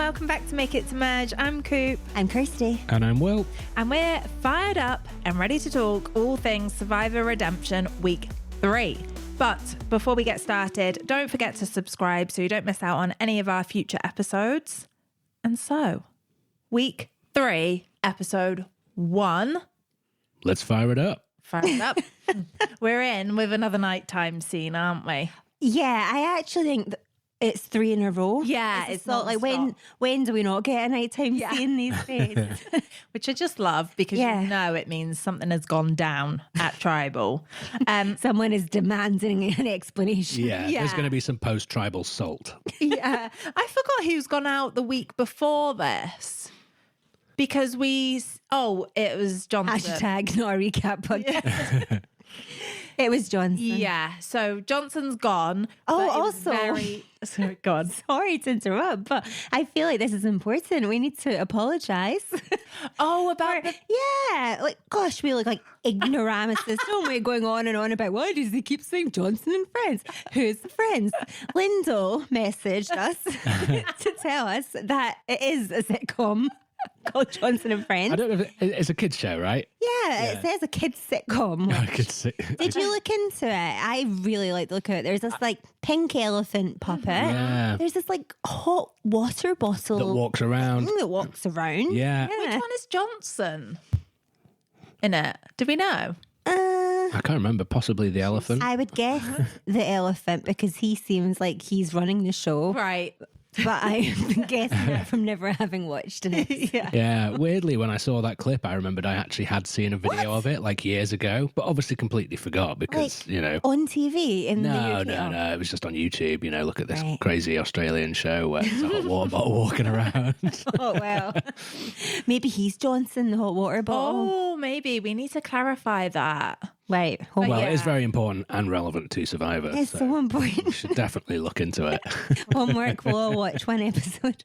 welcome back to Make It to Merge. I'm Coop. I'm Kirsty. And I'm Will. And we're fired up and ready to talk all things Survivor Redemption Week 3. But before we get started, don't forget to subscribe so you don't miss out on any of our future episodes. And so, Week 3, Episode 1. Let's fire it up. Fire it up. We're in with another nighttime scene, aren't we? Yeah, I actually think it's 3 in a row. Yeah, it's not like when do we not get a nighttime scene these days? Which I just love because you know it means something has gone down at Tribal. Someone is demanding an explanation. Yeah, there's going to be some post-tribal salt. Yeah, I forgot who's gone out the week before this. Because it was Johnson. Hashtag not a recap podcast. It was Johnson. Yeah, so Johnson's gone. Oh, also, go on. Sorry to interrupt, but I feel like this is important. We need to apologise. Oh, about gosh, we look like ignoramuses, don't we? Going on and on about why does he keep saying Johnson and Friends? Who's the Friends? Lindo messaged us to tell us that it is a sitcom called Johnson and Friends. I don't know if it's a kids show, right? Yeah, it says a kids sitcom. Did you look into it? I really like the look of it. There's this like pink elephant puppet. Yeah. There's this like hot water bottle That walks around. Yeah. Which one is Johnson in it? Do we know? I can't remember. Possibly the elephant. I would guess the elephant because he seems like he's running the show. Right. But I'm guessing that from never having watched it. Yeah, weirdly, when I saw that clip, I remembered I actually had seen a video of it like years ago, but obviously completely forgot because, on TV in the UK? No. It was just on YouTube. Look at this crazy Australian show where there's a hot water bottle walking around. Oh, well. Maybe he's Johnson, the hot water bottle. Oh, maybe. We need to clarify that. Right. Well, it is very important and relevant to Survivor. It's so important. We should definitely look into it. Homework, we'll all watch one episode.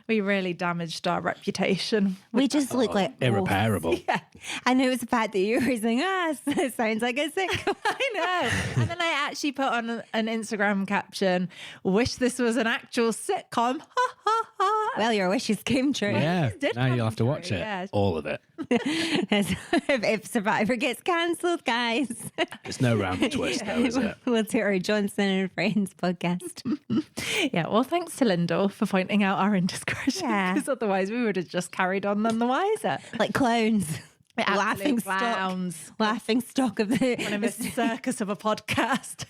We really damaged our reputation. We just look like irreparable. Yeah. And it was the fact that you were saying, it sounds like a sitcom. I know. And then I actually put on an Instagram caption, wish this was an actual sitcom. Ha, ha, ha. Well, your wishes came true. Yeah, now you'll have to watch it. Yeah. All of it. if Survivor gets cancelled, guys. It's no round twist, though, is it? We'll do our Johnson and Friends podcast. Yeah, well, thanks to Lyndall for pointing out our indiscretion. Yeah. Because otherwise we would have just carried on none the wiser. Like clowns. Laughing stock of the one of a circus of a podcast.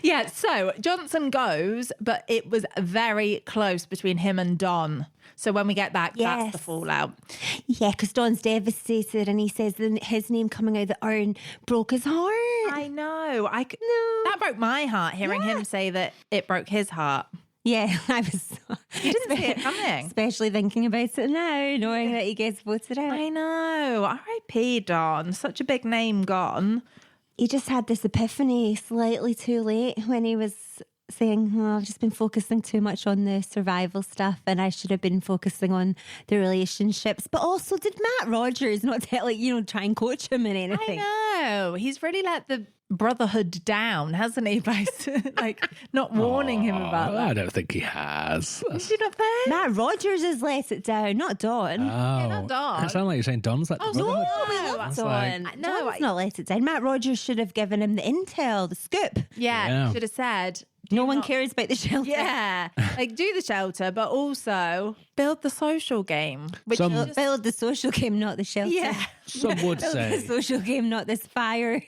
Yeah, so Johnson goes, but it was very close between him and Don. So when we get back, that's the fallout. Yeah, because Don's devastated and he says that his name coming out of the urn broke his heart. I know. That broke my heart, hearing him say that it broke his heart. Yeah, I was. You didn't see it coming. Especially thinking about it now, knowing that he gets voted out. I know. R.I.P. Don. Such a big name gone. He just had this epiphany slightly too late when he was saying, I've just been focusing too much on the survival stuff and I should have been focusing on the relationships. But also, did Matt Rogers not try and coach him in anything? I know. He's really let the brotherhood down, hasn't he, by not warning him about that? I don't think he has. Do you not think? Matt Rogers has let it down, not Don. not Don. It sounds like you're saying Don's let the brotherhood down. Don's not let it down. Matt Rogers should have given him the intel, the scoop. Yeah. Should have said, no one cares about the shelter. Yeah. Do the shelter, but also build the social game. Build the social game, not the shelter. Yeah. Some would say. The social game, not this fire.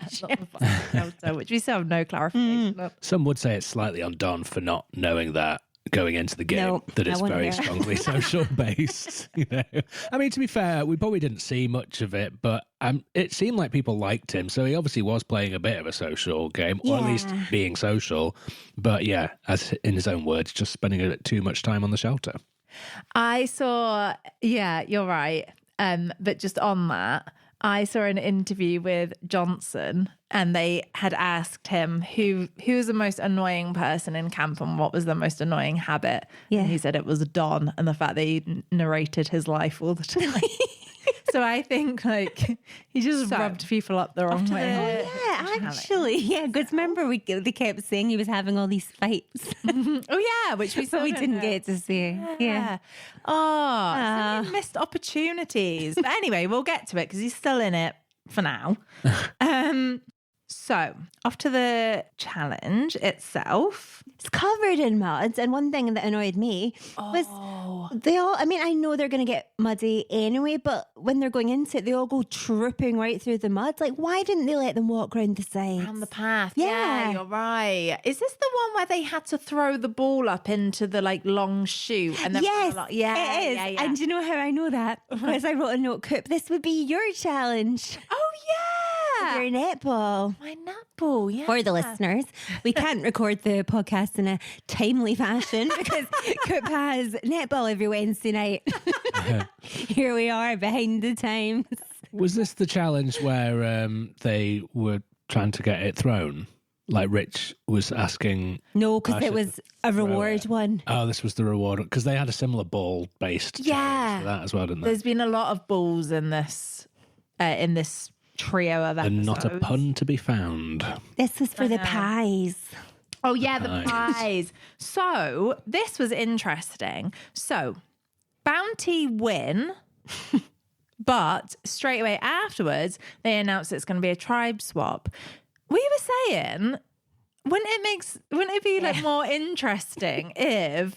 Shelter, which we still have no clarification of. Some would say it's slightly on Don for not knowing that going into the game, that it's very strongly social based. I mean, to be fair, we probably didn't see much of it, but it seemed like people liked him, so he obviously was playing a bit of a social game, or at least being social. But yeah, as in his own words, just spending too much time on the shelter. I saw, you're right. But just on that, I saw an interview with Johnson and they had asked him who's the most annoying person in camp and what was the most annoying habit. Yeah. And he said it was Don and the fact that he narrated his life all the time. So I think like he just rubbed people up the wrong way. Yeah, actually. Yeah, because remember they kept saying he was having all these fights. Oh yeah, which we but we didn't get to see. Yeah. Oh, so many missed opportunities. But anyway, we'll get to it because he's still in it for now. So, off to the challenge itself. It's covered in mud. And one thing that annoyed me was they all, I mean, I know they're going to get muddy anyway, but when they're going into it, they all go trooping right through the mud. Like, why didn't they let them walk around the side? Around the path. Yeah. You're right. Is this the one where they had to throw the ball up into the like long chute? And then Yes, it is. Yeah. And do you know how I know that? Because I wrote a note, Coop, this would be your challenge. Oh, yeah. Your netball. My netball, yeah. For the listeners, we can't record the podcast in a timely fashion because Coop has netball every Wednesday night. Here we are behind the times. Was this the challenge where they were trying to get it thrown? Like Rich was asking. No, because it was a reward one. Oh, this was the reward because they had a similar ball-based challenge to that as well, didn't they? There's been a lot of balls in this trio of episodes. And not a pun to be found. This was for the pies. Oh, yeah, the pies. So this was interesting. So Bounty win, but straight away afterwards, they announced it's going to be a tribe swap. We were saying, wouldn't it be like more interesting if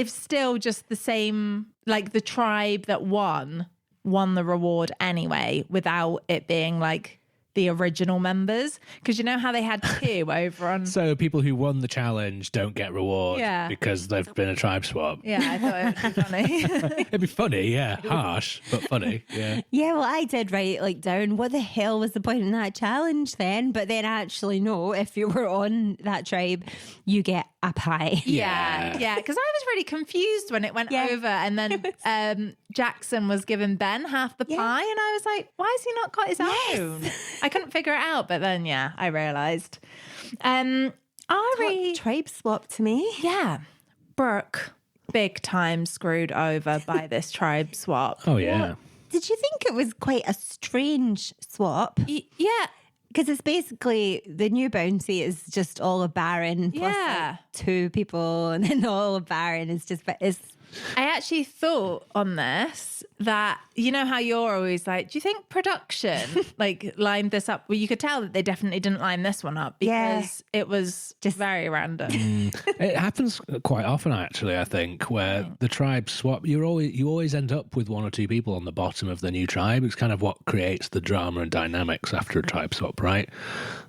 still just the same, like the tribe that won the reward anyway, without it being like the original members? Because you know how they had two over on. So people who won the challenge don't get reward because they've been a tribe swap. Yeah, I thought it would be funny. It'd be funny, yeah. Harsh, but funny, yeah. Yeah, well, I did write like down what the hell was the point in that challenge then? But then actually, no, if you were on that tribe, you get a pie. Yeah. Because I was really confused when it went over, and then Jackson was giving Ben half the pie, and I was like, why has he not got his own? I couldn't figure it out, but then I realised. Ari, tribe swap to me. Yeah, Brooke, big time screwed over by this tribe swap. Oh yeah. Well, did you think it was quite a strange swap? Yeah. Because it's basically the new bounty is just all of Baron plus like two people, and then all of Baron is just I actually thought on this that, you know how you're always like, do you think production like lined this up? Well, you could tell that they definitely didn't line this one up because it was just very random. It happens quite often, actually, I think, where the tribes swap. You always end up with one or two people on the bottom of the new tribe. It's kind of what creates the drama and dynamics after a tribe swap, right?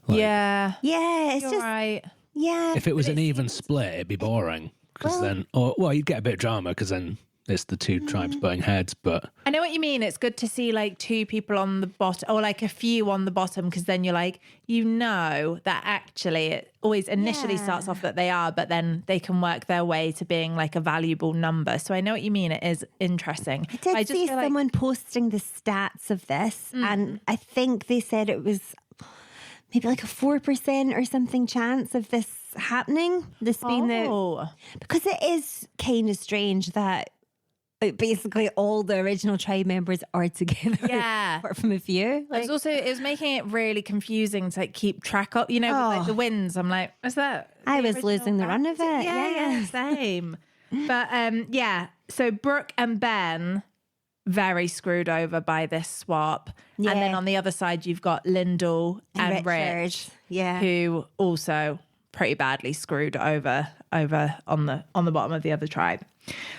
Like, yeah, it's you're just right. Yeah. If it was an even split, it'd be boring. Because you'd get a bit of drama because then it's the two tribes butting heads. But I know what you mean. It's good to see like two people on the bottom, or like a few on the bottom, because then you're like, that actually it always initially starts off that they are, but then they can work their way to being like a valuable number. So I know what you mean. It is interesting. I did see someone posting the stats of this, and I think they said it was maybe like a 4% or something chance of this happening. This being because it is kind of strange that like basically all the original tribe members are together. Yeah, apart from a few. Like, it was making it really confusing to like keep track of. You know, with, like the wins. I'm like, is that? I was losing the run of it. Yeah, same. But so Brooke and Ben very screwed over by this swap. Yeah. And then on the other side, you've got Lyndall and Rich, who also pretty badly screwed over on the bottom of the other tribe.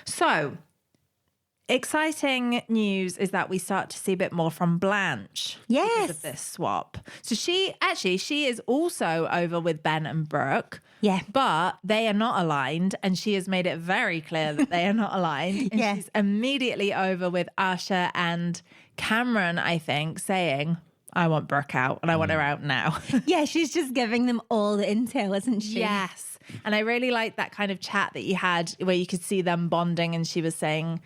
So exciting news is that we start to see a bit more from Blanche because of this swap. So she is also over with Ben and Brooke. Yeah. But they are not aligned, and she has made it very clear that they are not aligned. And she's immediately over with Asha and Cameron, I think, saying, I want Brooke out and I want her out now. Yeah, she's just giving them all the intel, isn't she? Yes. And I really liked that kind of chat that you had where you could see them bonding, and she was saying,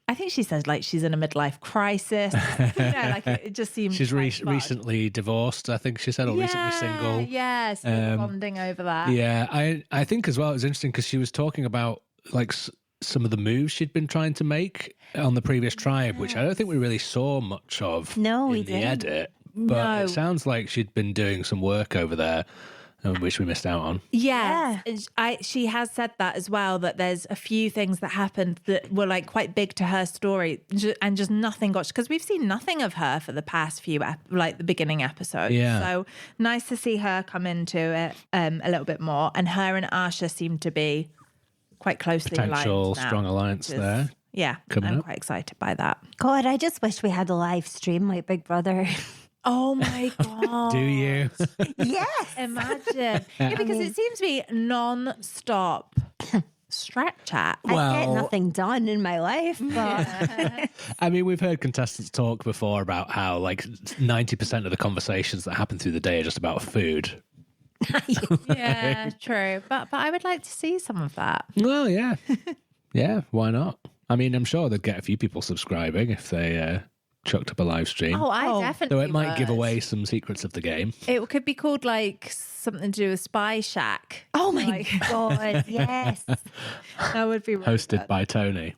I think she said like she's in a midlife crisis. Like it just seems she's recently divorced, I think she said, or recently single. Yeah, so bonding over that. Yeah, I think as well it was interesting because she was talking about like some of the moves she'd been trying to make on the previous tribe, which I don't think we really saw much of in the edit. But it sounds like she'd been doing some work over there, which we missed out on. Yeah. She has said that as well, that there's a few things that happened that were like quite big to her story and just nothing got, because we've seen nothing of her for the past few, like the beginning episodes. Yeah. So nice to see her come into it a little bit more. And her and Asha seem to be quite closely aligned Potential now, strong alliance there. Yeah. I'm quite excited by that. God, I just wish we had a live stream like Big Brother. Oh my God. Do you? Yes. Imagine. Yeah, because it seems to be non-stop strat chat. I get nothing done in my life, but I mean, we've heard contestants talk before about how like 90% of the conversations that happen through the day are just about food. Yeah, true. But I would like to see some of that. Well, yeah. Yeah, why not? I mean, I'm sure they'd get a few people subscribing if they chucked up a live stream. Oh, I definitely Though it might would. give away some secrets of the game. It could be called like something to do with Spy Shack. oh my God, yes. That would be really Hosted good. by Tony.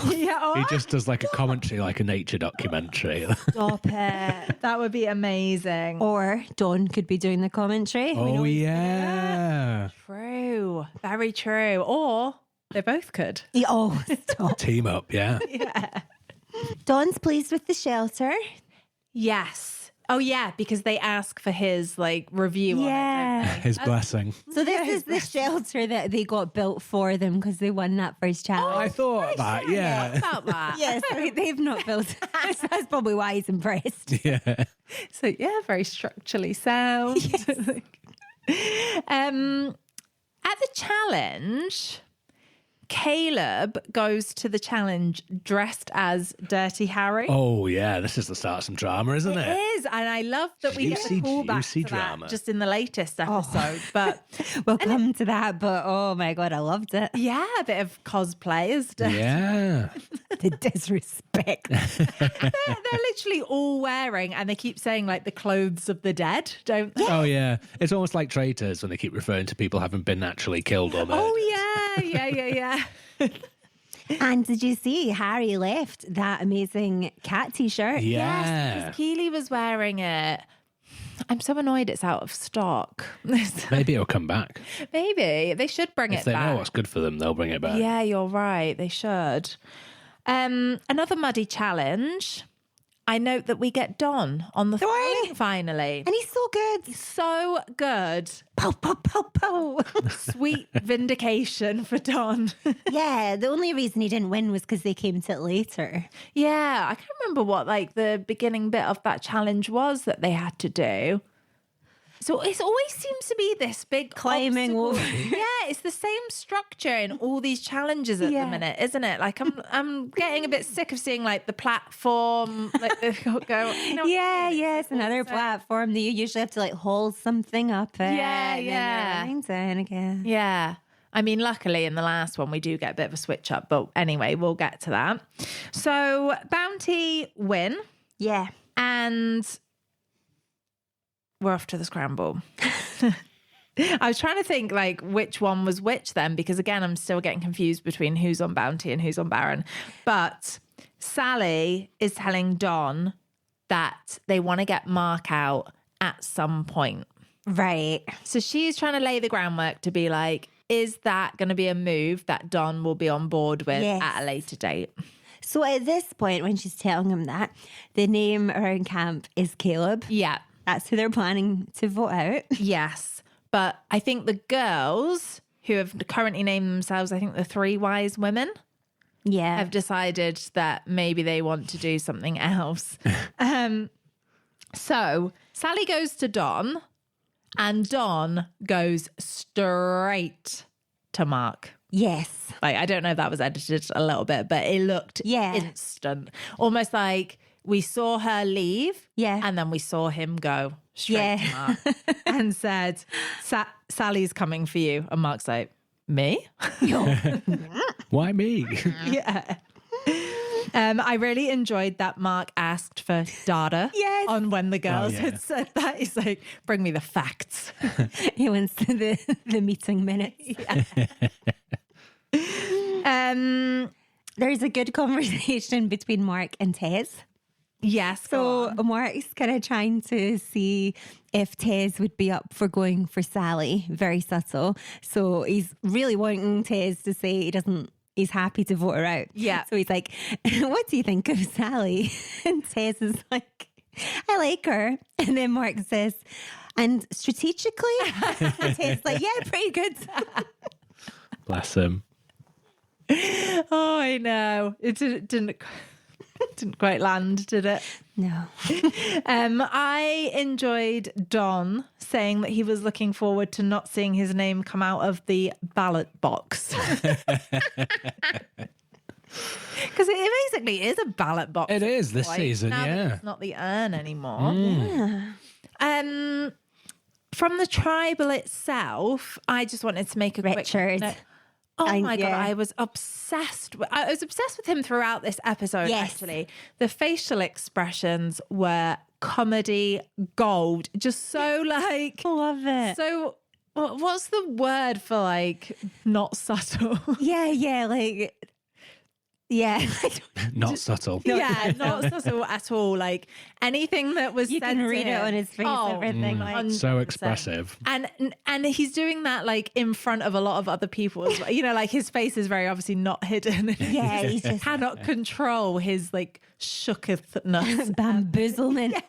Yeah, He just does like a commentary, like a nature documentary. Stop it. that would be amazing. Or Dawn could be doing the commentary. Oh, yeah. True. Very true. Or they both could. Yeah, oh, stop. Team up, yeah. Dawn's pleased with the shelter. Yes. Oh, yeah, because they ask for his like review on it, Yeah. don't they? His blessing. So this is the shelter that they got built for them because they won that first challenge. I thought that, yeah. About that. Yes, they've not built it. So that's probably why he's impressed. Yeah. So yeah, very structurally sound. At the challenge, Caleb goes to the challenge dressed as Dirty Harry. Oh, yeah. This is the start of some drama, isn't it? It is, and I love that we get the callback Juicy to that drama. just in the latest episode. But We'll come to that, but oh my God, I loved it. yeah, a bit of cosplay as Dirty. Yeah. The disrespect. They're literally all wearing, and they keep saying like the clothes of the dead, don't they? Oh, yeah. It's almost like traitors when they keep referring to people having been naturally killed or murdered. Oh yeah. And did you see Harry left that amazing cat t-shirt? Yeah. Yes, because Keely was wearing it. I'm so annoyed it's out of stock. Maybe it'll come back. Maybe they should bring If it they back. know what's good for them, they'll bring it back. Yeah, you're right. They should. Another muddy challenge. I note that we get Don on the thing finally. And he's so good. So good. Pow, pow, pow, pow. Sweet vindication for Don. Yeah, the only reason he didn't win was because they came to it later. Yeah, I can't remember what like the beginning bit of that challenge was that they had to do. So it always seems to be this big Climbing obstacle. over. Yeah, it's the same structure in all these challenges at the minute, isn't it? Like I'm getting a bit sick of seeing like the platform, like they go. You know, Yeah, it's another platform that you usually have to like hold something up at. Yeah, and then yeah. you're running down again. Yeah. I mean, luckily in the last one, we do get a bit of a switch up. But anyway, we'll get to that. So Bounty win. Yeah. And we're off to the scramble. I was trying to think like which one was which then, because again, I'm still getting confused between who's on Bounty and who's on Baron. But Sally is telling Don that they want to get Mark out at some point. Right. So she's trying to lay the groundwork to be like, is that going to be a move that Don will be on board with at a later date? So at this point, when she's telling him that, the name around camp is Caleb. Yeah. That's who they're planning to vote out. Yes. But I think the girls who have currently named themselves, I think the Three Wise Women, Yeah. have decided that maybe they want to do something else. So Sally goes to Don and Don goes straight to Mark. Yes. Like, I don't know if that was edited a little bit, but it looked instant. Almost like we saw her leave and then we saw him go straight to Mark and said, Sally's coming for you. And Mark's like, me? Why me? Yeah. I really enjoyed that Mark asked for data on when the girls had said that. He's like, bring me the facts. He wants the meeting minutes. There's a good conversation between Mark and Tez. Yes. So Mark's kind of trying to see if Tez would be up for going for Sally. Very subtle. So he's really wanting Tez to say he's happy to vote her out. Yeah. So he's like, what do you think of Sally? And Tez is like, I like her. And then Mark says, and strategically? And Tez is like, yeah, pretty good. Bless him. Oh, I know. It didn't quite land, did it? No. I enjoyed Don saying that he was looking forward to not seeing his name come out of the ballot box. Because it basically is a ballot box. It is this season, now yeah. that it's not the urn anymore. Yeah. From the tribal itself, I just wanted to make a Richard. quick note. Oh my God, I was obsessed with him throughout this episode, actually. The facial expressions were comedy gold. Just so like... Love it. So what's the word for like not subtle? Yeah, like... Yeah. Not subtle. Yeah, not subtle at all. Like anything that was you said can to read it him. on his face, everything. Like, so expressive. And he's doing that like in front of a lot of other people as well. You know, like his face is very obviously not hidden. Yeah, he just cannot control his like shookethness. bamboozlement.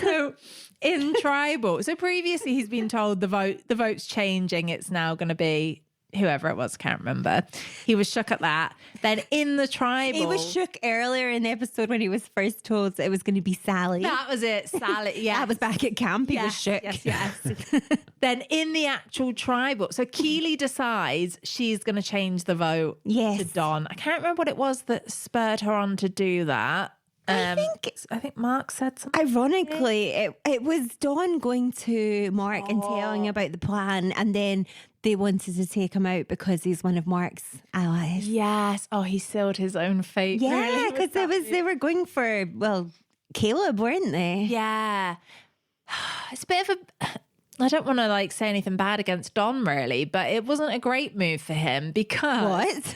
So in tribal, so previously he's been told the vote's changing. It's now going to be whoever it was, can't remember. He was shook at that. Then in the tribal, He was shook earlier in the episode when he was first told it was going to be Sally. That was it, Sally. Yeah, That was back at camp. He was shook. Yes. Then in the actual tribal, so Keely decides she's going to change the vote to Don. I can't remember what it was that spurred her on to do that. I think Mark said something. Ironically, it was Dawn going to Mark and telling about the plan, and then they wanted to take him out because he's one of Mark's allies. Yes. Oh, he sealed his own fate. Yeah, because they were going for Caleb, weren't they? Yeah. It's a bit of a. I don't want to like say anything bad against Don really, but it wasn't a great move for him because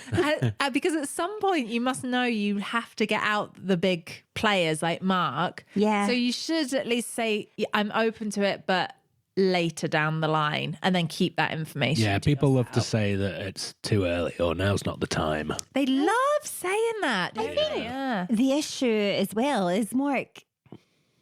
because at some point you must know you have to get out the big players like Mark. Yeah. So you should at least say I'm open to it, but later down the line, and then keep that information. Yeah, people love to say that it's too early or now's not the time. They love saying that. I think. Yeah. The issue as well is Mark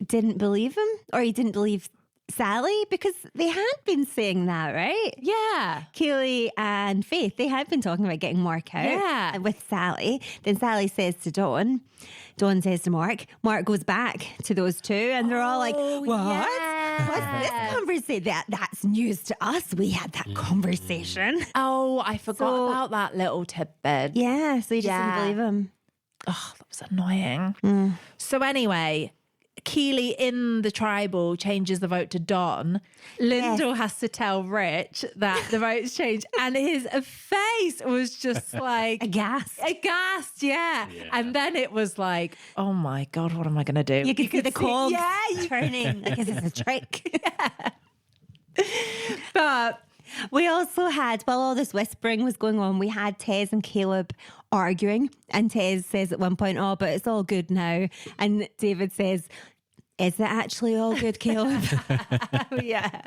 didn't believe him, or he didn't believe Sally, because they had been saying that, right? Yeah. Keely and Faith, they had been talking about getting Mark out with Sally. Then Sally says to Dawn says to Mark goes back to those two, and they're all like, what? Yeah. What's this conversation? That's news to us. We had that conversation. Oh, I forgot about that little tidbit. Yeah, so he just didn't believe him. Oh, that was annoying. So anyway, Keely in the tribal changes the vote to Don. Lyndall has to tell Rich that the vote's changed, and his face was just like aghast, yeah. And then it was like, oh my God, what am I going to do? You could see the cogs turning. Like, is this a trick? But we also had, while all this whispering was going on, we had Tez and Caleb arguing, and Tez says at one point, oh, but it's all good now. And David says, is it actually all good, Caleb? Yeah.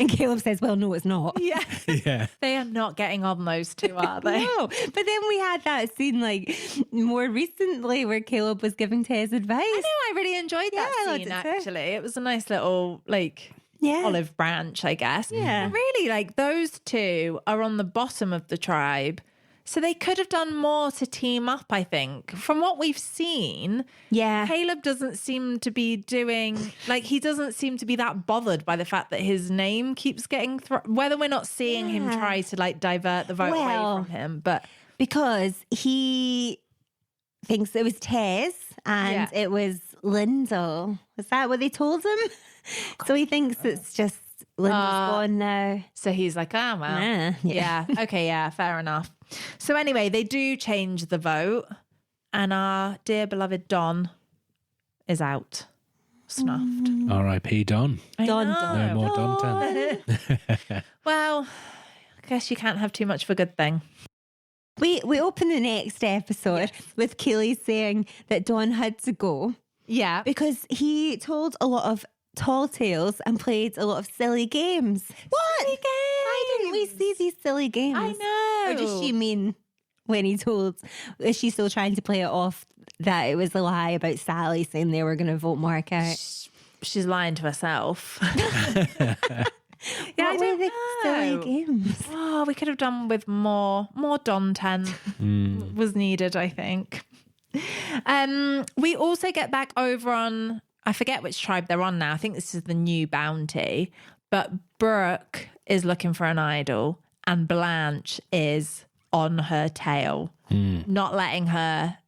And Caleb says, well, no, it's not. Yeah. They are not getting on, those two, are they? No. But then we had that scene like more recently where Caleb was giving Tez advice. I know, I really enjoyed that scene, actually. It was a nice little, like, olive branch, I guess. Yeah. But really, like, those two are on the bottom of the tribe. So they could have done more to team up, I think. From what we've seen, Caleb doesn't seem to be doing, like, he doesn't seem to be that bothered by the fact that his name keeps getting whether we're not seeing him try to, like, divert the vote away from him. But because he thinks it was Tez and it was Lyndall. Was that what they told him? So he thinks it's just Lyndall's gone now. So he's like, oh, well. Yeah. Okay, yeah, fair enough. So anyway, they do change the vote, and our dear beloved Don is out. Snuffed. R.I.P. Don. Don. No more Don. Well, I guess you can't have too much of a good thing. We open the next episode with Keely saying that Don had to go. Yeah. Because he told a lot of tall tales and played a lot of silly games. What? Silly games. Why didn't we see these silly games? I know. Or does she mean when he told, is she still trying to play it off that it was a lie about Sally saying they were going to vote Mark out? She's lying to herself. Yeah, what were the silly games? Oh, we could have done with more Dontent was needed, I think. We also get back over on, I forget which tribe they're on now. I think this is the new bounty. But Brooke is looking for an idol and Blanche is on her tail, not letting her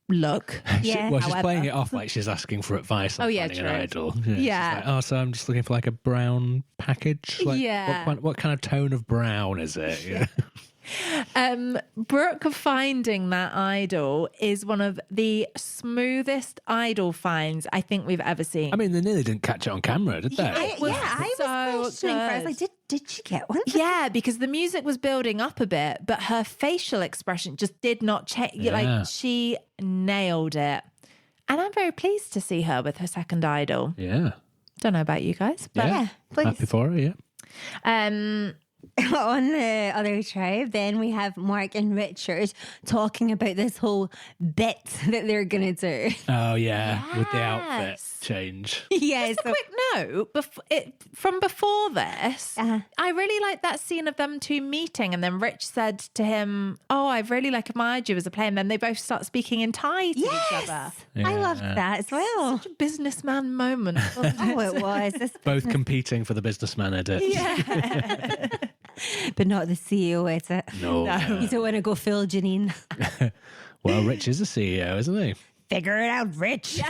look. Yeah, she's playing it off like she's asking for advice on finding an idol. Yeah. She's like, so I'm just looking for like a brown package. Like, what kind of tone of brown is it? Yeah. Brooke finding that idol is one of the smoothest idol finds I think we've ever seen. I mean, they nearly didn't catch it on camera, did they? I was questioning first. I was like, did she get one? Yeah, because the music was building up a bit, but her facial expression just did not change. Yeah. Like, she nailed it. And I'm very pleased to see her with her second idol. Yeah. Don't know about you guys, but Yeah, please. Happy for her, yeah. On the other tribe, then we have Mark and Richard talking about this whole bit that they're going to do. Oh, yeah. With the outfit Yes. change. Yes. Just a quick note, from before this, I really liked that scene of them two meeting, and then Rich said to him, oh, I've really admired you as a player, and then they both start speaking in Thai to each other. I loved that as well. Such a businessman moment. Wasn't it? Oh, it was. Both competing for the businessman edit. Yeah. But not the CEO, is it? No. You don't want to go full Janine. Well, Rich is a CEO, isn't he? Figure it out, Rich.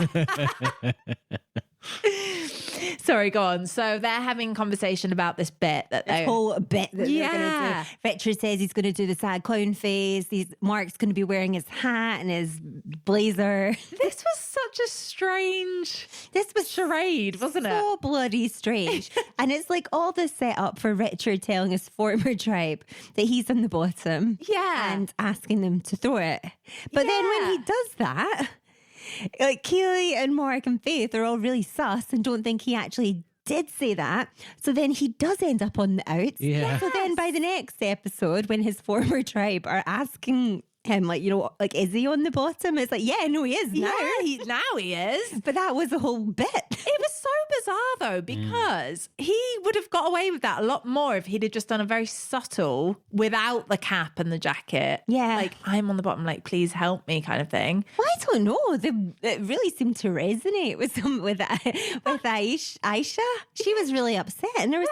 Sorry, go on. So they're having a conversation about this bit that This whole bit that they're Yeah. going to do. Richard says he's going to do the sad clown face. Mark's going to be wearing his hat and his blazer. This was such a strange charade, wasn't it? So bloody strange. And it's like all the setup for Richard telling his former tribe that he's on the bottom. Yeah. And asking them to throw it. But then when he does that, like Keely and Mark and Faith are all really sus and don't think he actually did say that. So then he does end up on the outs. Yeah. So then by the next episode, when his former tribe are asking him, like, is he on the bottom? It's like, yeah, no, he is now. Yeah, now he is. But that was a whole bit. It was so bizarre though, because he would have got away with that a lot more if he'd have just done a very subtle, without the cap and the jacket. Yeah. Like, I'm on the bottom, like, please help me kind of thing. Well, I don't know. It really seemed to resonate with Aisha. She was really upset. And there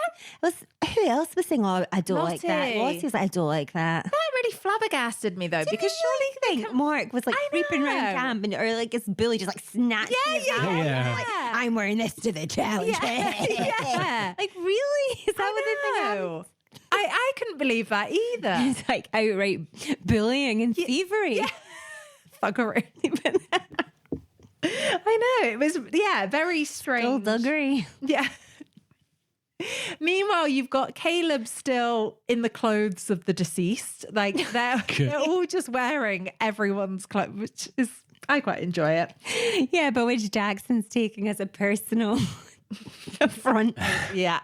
was who else was saying, oh, I don't like that. Lottie. Lottie was like, I don't like that. That really flabbergasted me though, because surely I think Mark was like creeping around camp or like his bully just like snatching his arm. Yeah. Like, I'm wearing this to the challenge. Yeah. Like, really? Is that what they think happened? know. I couldn't believe that either. It's like outright bullying and thievery. Yeah. Thuggery. I know. It was, very strange. Skullduggery. Yeah. Meanwhile, you've got Caleb still in the clothes of the deceased. Like, they're all just wearing everyone's clothes, which is, I quite enjoy it. Yeah, but which Jackson's taking as a personal affront. Yeah.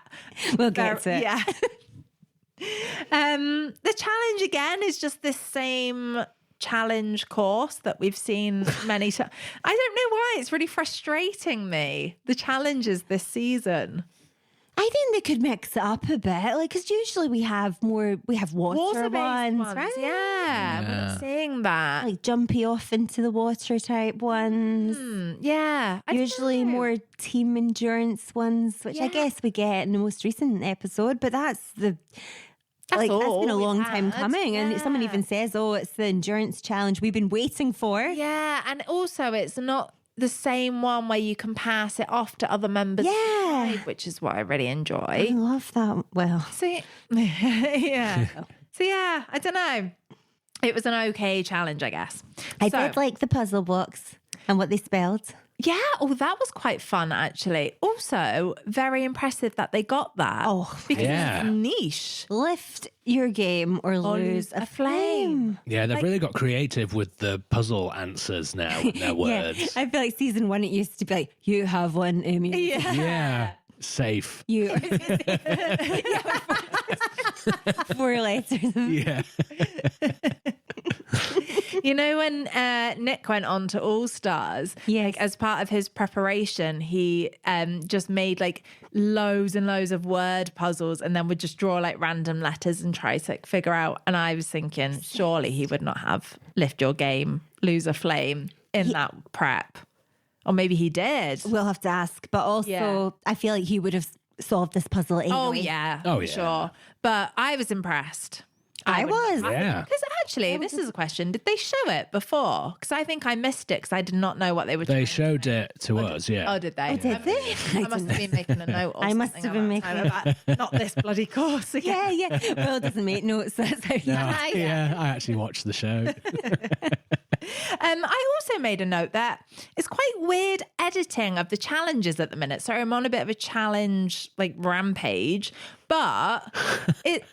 We'll get to it. Yeah. The challenge again is just this same challenge course that we've seen many times. I don't know why. It's really frustrating me, the challenges this season. I think they could mix it up a bit, like, because usually we have water Water-based ones, right? Yeah, we're not seeing that. Like jumpy off into the water type ones. Yeah. I don't Usually know. more team endurance ones, which I guess we get in the most recent episode, but that's been a long time coming. And someone even says, oh, it's the endurance challenge we've been waiting for. Yeah, and also it's not the same one where you can pass it off to other members of the tribe, which is what I really enjoy. I love that. Well, See, yeah. So yeah, I don't know. It was an okay challenge, I guess. I did like the puzzle blocks and what they spelled. Yeah. Oh, that was quite fun, actually. Also, very impressive that they got that. Oh, because yeah. it's niche. Lift your game or lose a flame. Yeah, they've really got creative with the puzzle answers now with no words. Yeah. I feel like season 1, it used to be like, you have one Amy. Yeah. Safe. You. 4 letters. Yeah. You know, when Nick went on to All Stars, Yes. like, as part of his preparation, he just made like loads and loads of word puzzles and then would just draw like random letters and try to like, figure out. And I was thinking, surely he would not have lift your game, lose a flame in that prep. Or maybe he did. We'll have to ask. But also, I feel like he would have solved this puzzle anyway. Oh, yeah. Oh, yeah. Sure. But I was impressed. I was. Yeah. Because actually, this is a question. Did they show it before? Because I think I missed it because I did not know what they were doing. They showed it to us, yeah. Oh, did they? Oh, did they? I must have been making a note. Or I must something have been at that making time about not this bloody course again. Yeah. Will doesn't make notes. That's how No, yeah, I actually watched the show. I also made a note that it's quite weird editing of the challenges at the minute. So I'm on a bit of a challenge like rampage, but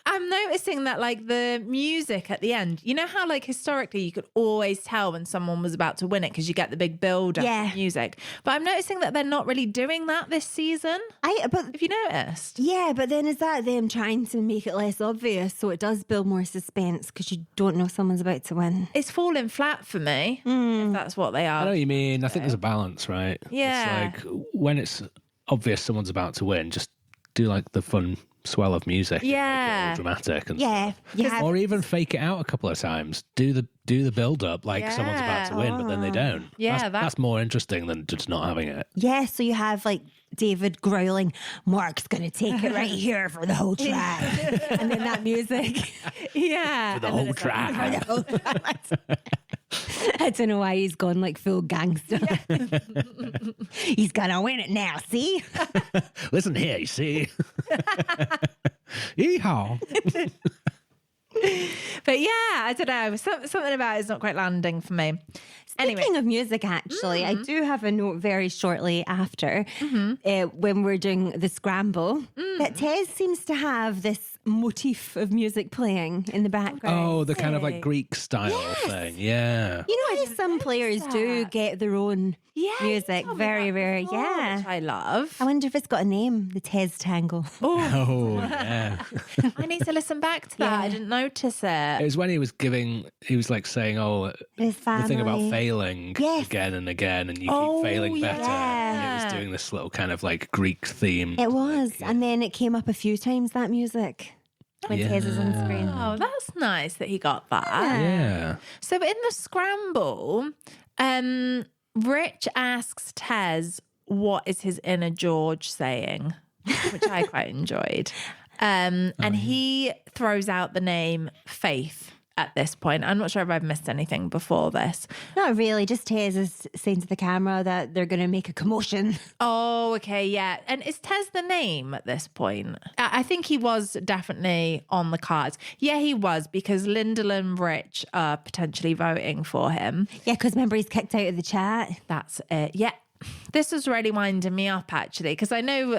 I'm noticing that like the music at the end, you know how like historically you could always tell when someone was about to win it because you get the big build up music. But I'm noticing that they're not really doing that this season. But Have you noticed? yeah, but then is that them trying to make it less obvious so it does build more suspense because you don't know someone's about to win? It's falling flat for me, if that's what they I know are. what you mean. I think there's a balance, right? Yeah. It's like when it's obvious someone's about to win, just do like the fun swell of music. and make it Yeah. all dramatic and Yeah, you have. or even fake it out a couple of times. Do the build up like someone's about to win, but then they don't. Yeah, that's more interesting than just not having it. Yeah, so you have like David growling, Mark's going to take it right here for the whole track. And then that music. Yeah. For the whole track. I don't know why he's gone like full gangster. He's going to win it now, see? Listen here, you see. Yeehaw. But yeah, I don't know. Something about it's not quite landing for me. Speaking of music, actually, I do have a note very shortly after when we're doing the scramble that Tez seems to have this motif of music playing in the background. Oh, the kind of like Greek style thing. Yeah. You know how some players do get their own music very, very, Which yeah. I love. I wonder if it's got a name, the Tez Tangle. Oh, yeah. I need to listen back to that. I didn't notice It it. was when he was like saying, oh, His the thing about family. failing Yes. again and again, and you keep failing better. And it was doing this little kind of like Greek theme. It was. And then it came up a few times, that music, when Tez is on screen. Oh, that's nice that he got that. Yeah. So in the scramble, Rich asks Tez, what is his inner George saying? Which I quite enjoyed. And he throws out the name Faith at this point. I'm not sure if I've missed anything before this. Not really, just Tez is saying to the camera that they're going to make a commotion. Oh, okay, yeah. And is Tez the name at this point? I think he was definitely on the cards. Yeah, he was, because Lyndall and Rich are potentially voting for him. Yeah, because remember he's kicked out of the chat. That's it. Yeah. This was really winding me up, actually, because I know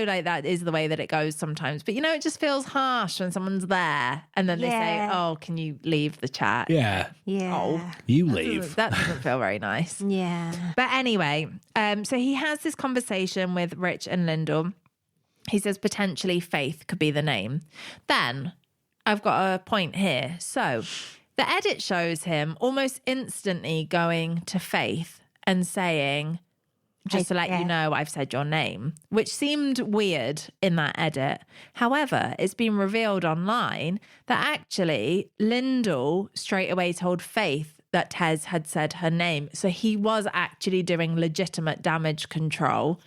like that is the way that it goes sometimes. But, you know, it just feels harsh when someone's there and then they say, oh, can you leave the chat? Yeah. Yeah. Oh, You leave. that doesn't feel very nice. Yeah. But anyway, so he has this conversation with Rich and Lyndall. He says potentially Faith could be the name. Then I've got a point here. So the edit shows him almost instantly going to Faith and saying, just to let you know, I've said your name, which seemed weird in that edit. However, it's been revealed online that actually Lyndall straight away told Faith that Tez had said her name. So he was actually doing legitimate damage control,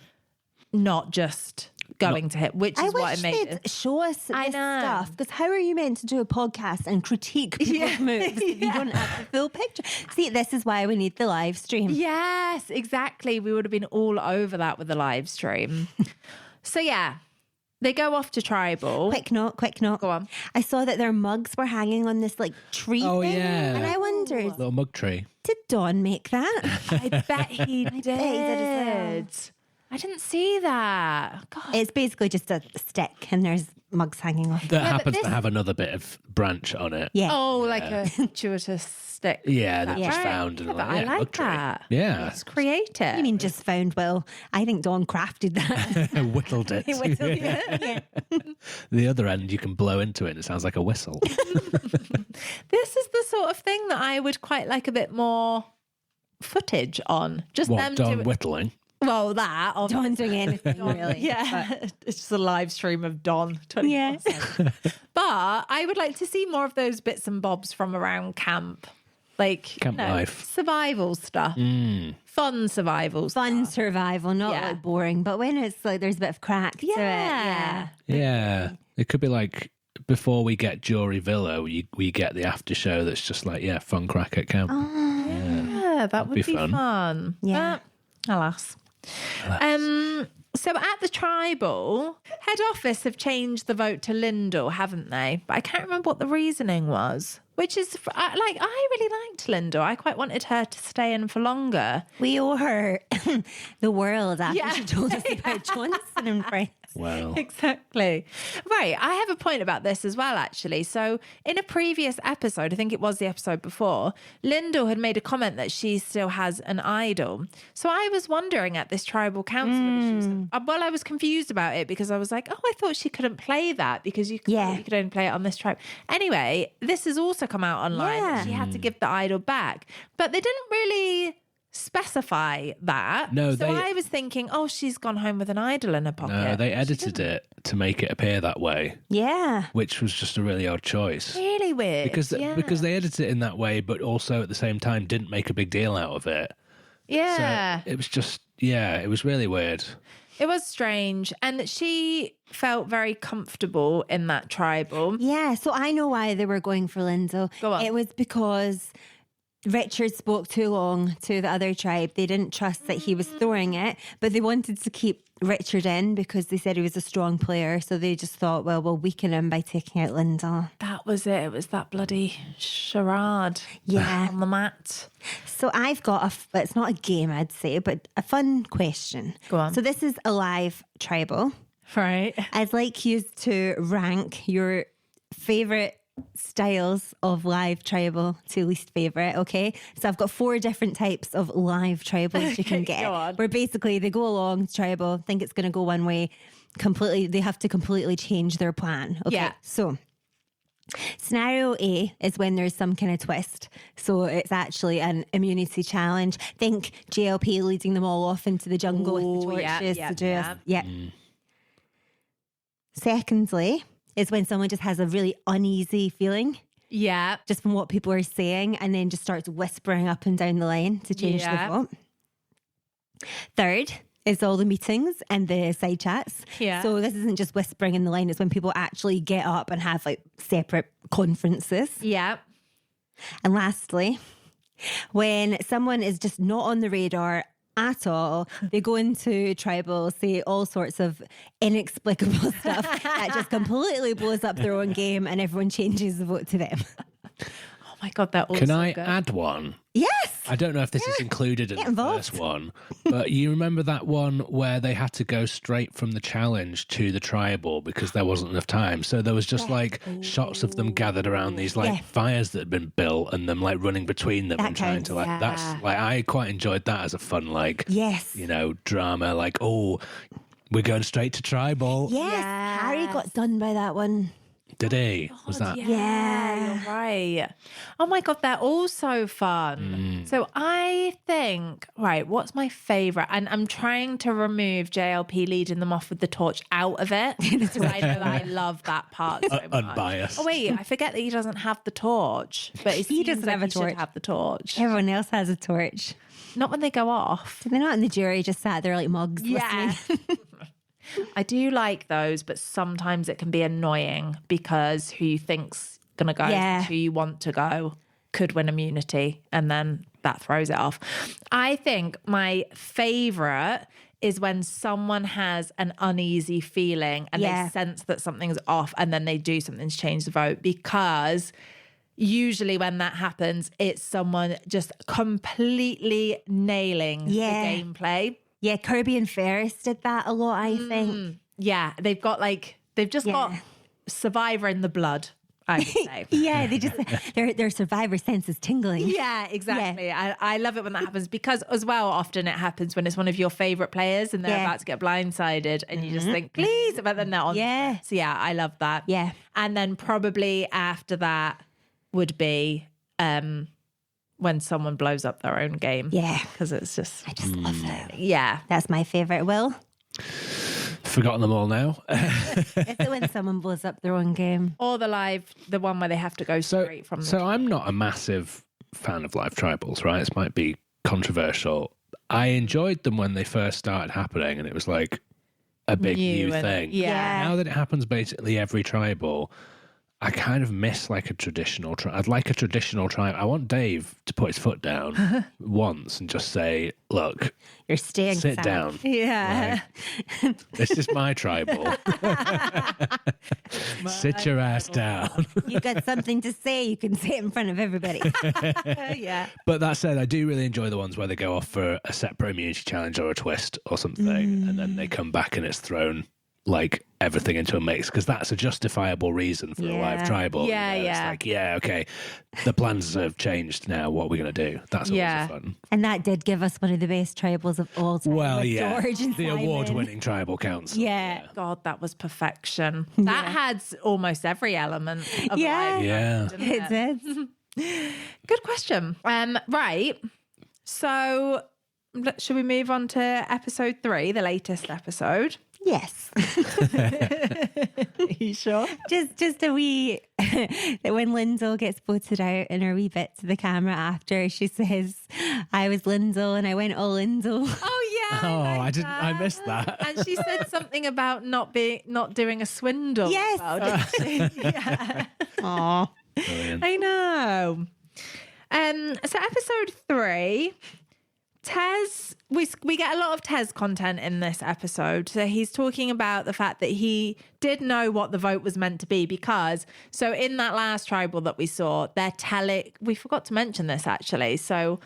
not just going to hit, which is I what wish it made they'd show us this I know. stuff, because how are you meant to do a podcast and critique people's moves if you don't have the full picture? See, this is why we need the live stream. Yes, exactly. We would have been all over that with the live stream. So yeah, they go off to tribal. Quick note. Go on. I saw that their mugs were hanging on this like tree Oh, thing. yeah. And I wondered, Little mug tree. did Dawn make that? I bet he did. bet he did as well. I didn't see that. God. It's basically just a stick and there's mugs hanging off. That but happens this- to have another bit of branch on it. Yeah. Oh, like a fortuitous stick. Yeah, they've just Right. found. And Yeah, but like, I like mug tree. that. Yeah. It's creative. You mean just found? Well, I think Dawn crafted that. Whittled it. Whittled it. Yeah. The other end, you can blow into it and it sounds like a whistle. This is the sort of thing that I would quite like a bit more footage on. Just What, them Don doing. whittling? Well, that. Dawn doing anything, really. Yeah. It's just a live stream of Don. 24/7. Yeah. But I would like to see more of those bits and bobs from around camp. Like Camp life. survival stuff. Fun survival Fun stuff. survival, not Yeah. like boring. But when it's like there's a bit of crack to it. Yeah. Yeah. It could be like before we get Jury Villa, we get the after show that's just like, yeah, fun crack at camp. Yeah, that would be be fun. fun. Yeah. But, alas. So at the tribal, head office have changed the vote to Lyndall, haven't they? But I can't remember what the reasoning was. Which is, I really liked Lyndall. I quite wanted her to stay in for longer. We owe her the world after Yeah. she told us about Johnson and Friends. Well, Exactly. Right. I have a point about this as well, actually. So in a previous episode, I think it was the episode before, Lyndall had made a comment that she still has an idol. So I was wondering at this tribal council, I was confused about it because I was like, oh, I thought she couldn't play that because you could only play it on this tribe. Anyway, this has also come out online. That she had to give the idol back, but they didn't really specify that. No, so they- I was thinking, oh, she's gone home with an idol in her pocket. no, they edited it to make it appear that way, Yeah. which was just a really odd choice. Really weird. Because yeah. they edited it in that way, but also at the same time didn't make a big deal out of it. Yeah. So it was just, yeah, it was really weird. It was strange. And she felt very comfortable in that tribal. Yeah. So I know why they were going for Lyndall. Go on. It was because Richard spoke too long to the other tribe. They didn't trust that he was throwing it, but they wanted to keep Richard in because they said he was a strong player. So they just thought, well, we'll weaken him by taking out Lyndall. That was it. It was that bloody charade Yeah. on the mat. So I've got it's not a game, I'd say, but a fun question. Go on. So this is a live tribal. Right. I'd like you to rank your favourite styles of live tribal to least favourite, okay? So I've got 4 different types of live tribals you can get. Go on. Where basically they go along tribal, think it's going to go one way, completely, they have to completely change their plan, okay? Yeah. So scenario A is when there's some kind of twist. So it's actually an immunity challenge. Think JLP leading them all off into the jungle with the Ooh, yeah, torches yeah, to do yeah. yeah. Secondly, is when someone just has a really uneasy feeling Yeah. just from what people are saying and then just starts whispering up and down the line to change Yeah. the vote. Third is all the meetings and the side chats. Yeah. So this isn't just whispering in the line, it's when people actually get up and have like separate conferences. Yeah. And lastly, when someone is just not on the radar at all, they go into tribal, say all sorts of inexplicable stuff that just completely blows up their own game and everyone changes the vote to them. Oh my God, they're all Can so I good. add one? Yes. I don't know if this is included in Get the involved. first one, but you remember that one where they had to go straight from the challenge to the tribal because there wasn't enough time. So there was just like shots of them gathered around these like Yeah. fires that had been built and them like running between them That and trying counts, to like, yeah. that's like, I quite enjoyed that as a fun, like, Yes. you know, drama, like, oh, we're going straight to tribal. Yes. Harry got done by that one. Did he? Was that? Yeah, you're right. Oh my God, they're all so fun. So I think, right, what's my favourite? And I'm trying to remove JLP leading them off with the torch out of it because I know that I love that part so much. Unbiased. Oh wait, I forget that he doesn't have the torch, but it He seems doesn't like have a he should torch. have the torch. Everyone else has a torch. Not when they go off. Did they not? And the jury just sat there like mugs Yeah. listening. I do like those, but sometimes it can be annoying because who you think's gonna go, Yeah. who you want to go, could win immunity, and then that throws it off. I think my favourite is when someone has an uneasy feeling and they sense that something's off and then they do something to change the vote, because usually when that happens, it's someone just completely nailing the gameplay. Yeah, Kirby and Ferris did that a lot, I think. Yeah, they've just got Survivor in the blood, I would say. Yeah, their survivor sense is tingling. Yeah, exactly. Yeah. I love it when that happens, because as well, often it happens when it's one of your favorite players and they're about to get blindsided and you just think, please, but then they're on. Yeah. So yeah, I love that. Yeah. And then probably after that would be when someone blows up their own game. Yeah. Because it's just... I just love it. Yeah. That's my favourite, Will. Forgotten them all now. Is it when someone blows up their own game? Or the one where they have to go straight from the... So I'm not a massive fan of live tribals, right? This might be controversial. I enjoyed them when they first started happening and it was like a big new thing. Yeah. Now that it happens basically every tribal, I kind of miss like a traditional tribe. I'd like a traditional tribe. I want Dave to put his foot down once and just say, look, you're staying sit down. Yeah. Like, this is my tribal. Sit your ass down. You got something to say, you can say it in front of everybody. Yeah. But that said, I do really enjoy the ones where they go off for a separate immunity challenge or a twist or something, and then they come back and it's thrown like everything into a mix, because that's a justifiable reason for a live tribal. Yeah, you know? It's like, okay, the plans have changed now. What are we going to do? That's always fun. And that did give us one of the best tribals of all time. Well, George and the Simon. award-winning tribal council. Yeah. God, that was perfection. That had almost every element of life. Yeah. It did. Good question. Right. So should we move on to episode 3, the latest episode? Yes. Are you sure? Just a wee that when Lyndall gets voted out in her wee bit to the camera after, she says, I was Lyndall and I went all Lyndall. Oh yeah. I missed that. And she said something about not doing a swindle. Yes. As well, didn't she? Yeah. Aw. Brilliant. I know. So episode 3, Tez, we get a lot of Tez content in this episode. So he's talking about the fact that he did know what the vote was meant to be, because so in that last tribal that we saw, we forgot to mention this actually. So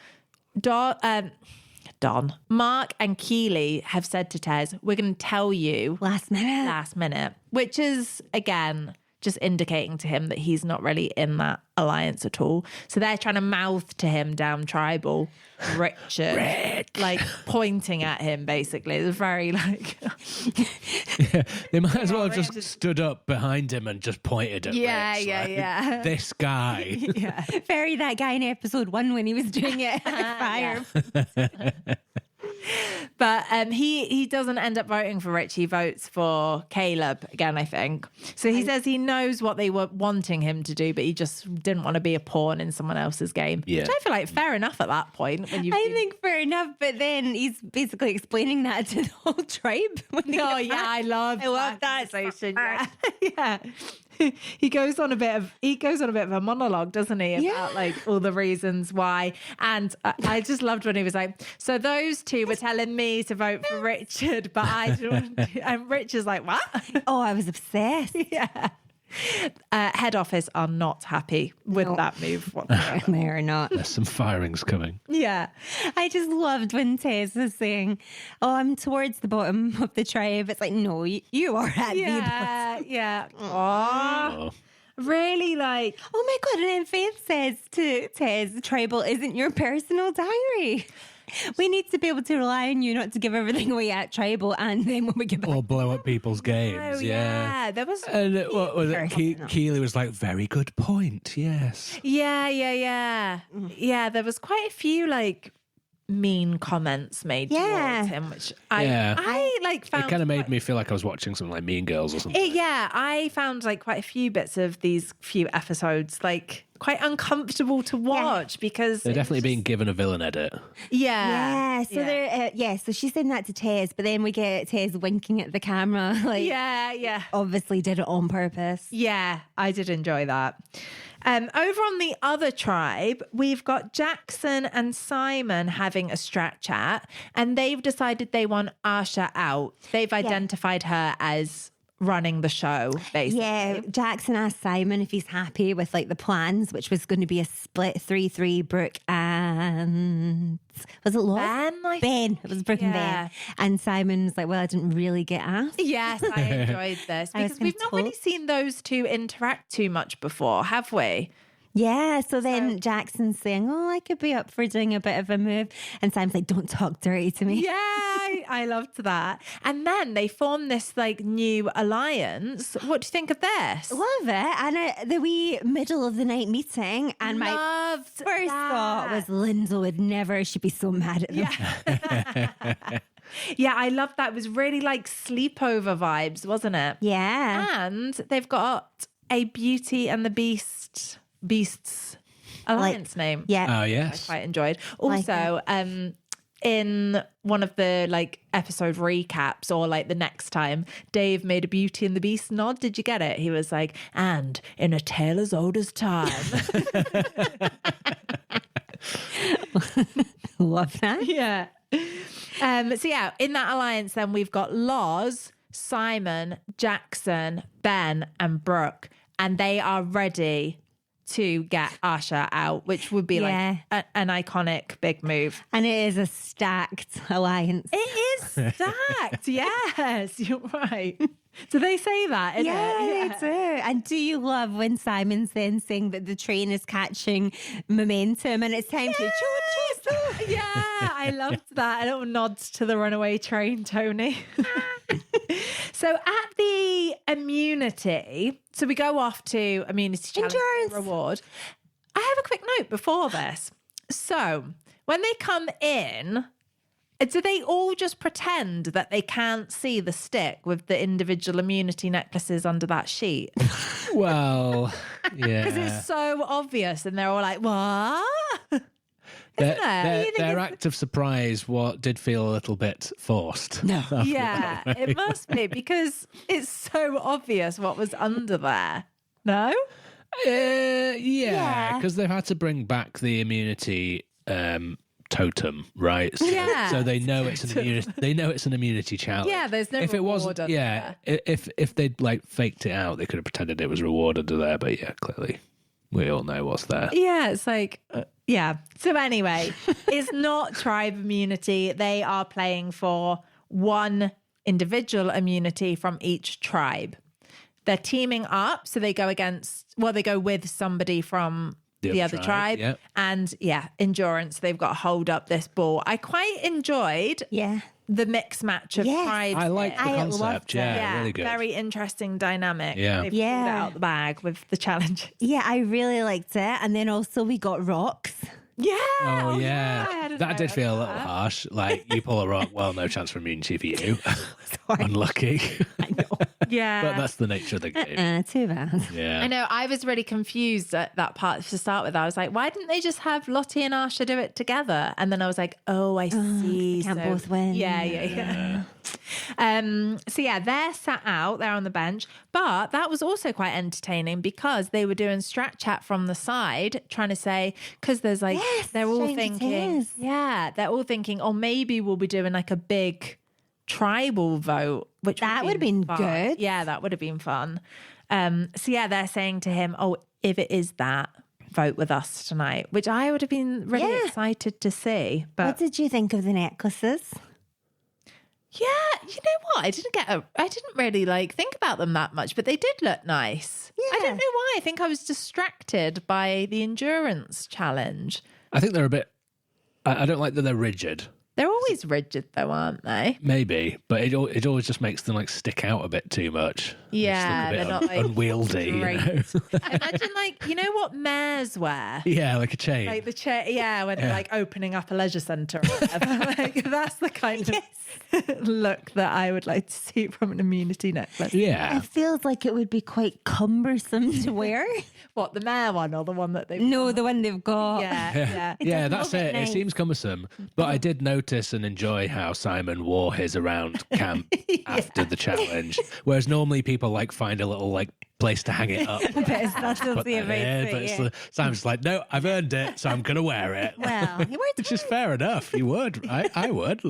Mark and Keeley have said to Tez, we're going to tell you Last minute. which is again just indicating to him that he's not really in that alliance at all. So they're trying to mouth to him down tribal, Richard, like pointing at him basically. It's very like... Yeah, they might as well have just stood up behind him and just pointed at Rich, yeah. This guy. Yeah. Very that guy in episode 1 when he was doing it. Fire. But he doesn't end up voting for Rich. He votes for Caleb again, I think. So he says he knows what they were wanting him to do, but he just didn't want to be a pawn in someone else's game. Yeah. Which I feel like fair enough at that point. When I think fair enough, but then he's basically explaining that to the whole tribe. I love that conversation. Yeah. He goes on a bit of a monologue, doesn't he, about like all the reasons why. And I just loved when he was like, so those two were telling me to vote for Richard, but I don't. And Richard's like, what? Oh, I was obsessed. Yeah. Head office are not happy with that move whatsoever. They are not. There's some firings coming. Yeah. I just loved when Tess was saying, oh, I'm towards the bottom of the tribe. It's like, no, you are at the bottom. Yeah. Aww. Really like... Oh my God. And then Faith says to Tess, tribal isn't your personal diary. We need to be able to rely on you not to give everything away at tribal, and then when we get back, or blow up people's games. Oh, yeah. There was... And what was it? Keeley was like, very good point, yes. Yeah. Yeah, there was quite a few like mean comments made towards him, which I like found... It kind of made me feel like I was watching something like Mean Girls or something. I found like quite a few bits of these few episodes like quite uncomfortable to watch because they're definitely being given a villain edit. So she's saying that to Tez, but then we get Tez winking at the camera, like yeah, obviously did it on purpose. Yeah, I did enjoy that. Over on the other tribe, we've got Jackson and Simon having a strat chat, and they've decided they want Asha out. They've identified her as running the show, basically. Yeah, Jackson asked Simon if he's happy with like the plans, which was going to be a split 3-3 Brooke and was it Law? Ben. It was Brooke and Ben. And Simon was like, well, I didn't really get asked. Yes, I enjoyed this because we've not really seen those two interact too much before, have we? Yeah, so then Jackson's saying, oh, I could be up for doing a bit of a move. And Simon's like, don't talk dirty to me. Yeah, I loved that. And then they formed this like new alliance. What do you think of this? Love it. And the wee middle of the night meeting. And my Loved first thought was Lindsay would never, she'd be so mad at them. Yeah. Yeah, I loved that. It was really like sleepover vibes, wasn't it? Yeah. And they've got a Beauty and the Beasts alliance name. Yeah. Oh, yes. I quite enjoyed. Also, in one of the like episode recaps or like the next time, Dave made a Beauty and the Beast nod. Did you get it? He was like, and in a tale as old as time. Love that. Yeah. So yeah, in that alliance then we've got Loz, Simon, Jackson, Ben and Brooke, and they are ready to get Asha out, which would be like an iconic big move. And it is a stacked alliance. It is stacked. Yes, you're right. Do they say that? Yeah, they do. And do you love when Simon's then saying that the train is catching momentum and it's time to choo-choo? Yeah, I loved that. A little nod to the runaway train, Tony. So at the immunity, so we go off to immunity challenge reward. I have a quick note before this. So when they come in, do they all just pretend that they can't see the stick with the individual immunity necklaces under that sheet? Well, yeah. Because it's so obvious and they're all like, what? Their act of surprise did feel a little bit forced. No. Yeah, it must be because it's so obvious what was under there. No? Yeah, because they've had to bring back the immunity totem, right? So they know it's an immunity. They know it's an immunity challenge. Yeah, there's no. If it wasn't, if they'd like faked it out, they could have pretended it was reward under there. But yeah, clearly, we all know what's there. Yeah, it's like. Yeah. So anyway, it's not tribe immunity. They are playing for one individual immunity from each tribe. They're teaming up. So they go with somebody from the other tribe. Yeah. And endurance. They've got to hold up this ball. I quite enjoyed the mix match of tribes. I like the concept. Yeah, really good. Very interesting dynamic. Yeah. They've pulled it out the bag with the challenges. Yeah, I really liked it. And then also we got rocks. Yeah. Oh, yeah. That did feel a little harsh. Like, you pull a rock, well, no chance for immunity for you. Unlucky. I know. Yeah. But that's the nature of the game. Too bad. Yeah. I know. I was really confused at that part to start with. I was like, why didn't they just have Lottie and Asha do it together? And then I was like, oh, I see. Can't both win. Yeah. So yeah, they're sat out, they're on the bench, but that was also quite entertaining because they were doing strat chat from the side, trying to say, because there's like, they're all thinking, they're all thinking, oh, maybe we'll be doing like a big tribal vote, which that would have been good. Yeah, that would have been fun. So yeah, they're saying to him, oh, if it is that, vote with us tonight, which I would have been really excited to see. But what did you think of the necklaces? Yeah, you know what? I didn't really like think about them that much, but they did look nice. Yeah. I don't know why. I think I was distracted by the endurance challenge. I think they're a bit. I don't like that they're rigid. They're always rigid, though, aren't they? Maybe, but it always just makes them like stick out a bit too much. Yeah, they're not like unwieldy. You know? Imagine like what mares wear. Yeah, like a chain. Like the chain. Yeah, when they're like opening up a leisure centre or whatever. Like that's the kind of look that I would like to see from an immunity necklace. Yeah, it feels like it would be quite cumbersome to wear. What, the mare one or the one that they've No, the one they've got. Yeah. Yeah, that's it. Nice. It seems cumbersome, but I did notice and enjoy how Simon wore his around camp after the challenge. Whereas normally people like find a little like place to hang it up. But it's subtlety about it, yeah. Simon's like, no, I've earned it, so I'm going to wear it. Well, he would. Which is fair enough. You would, right? I would.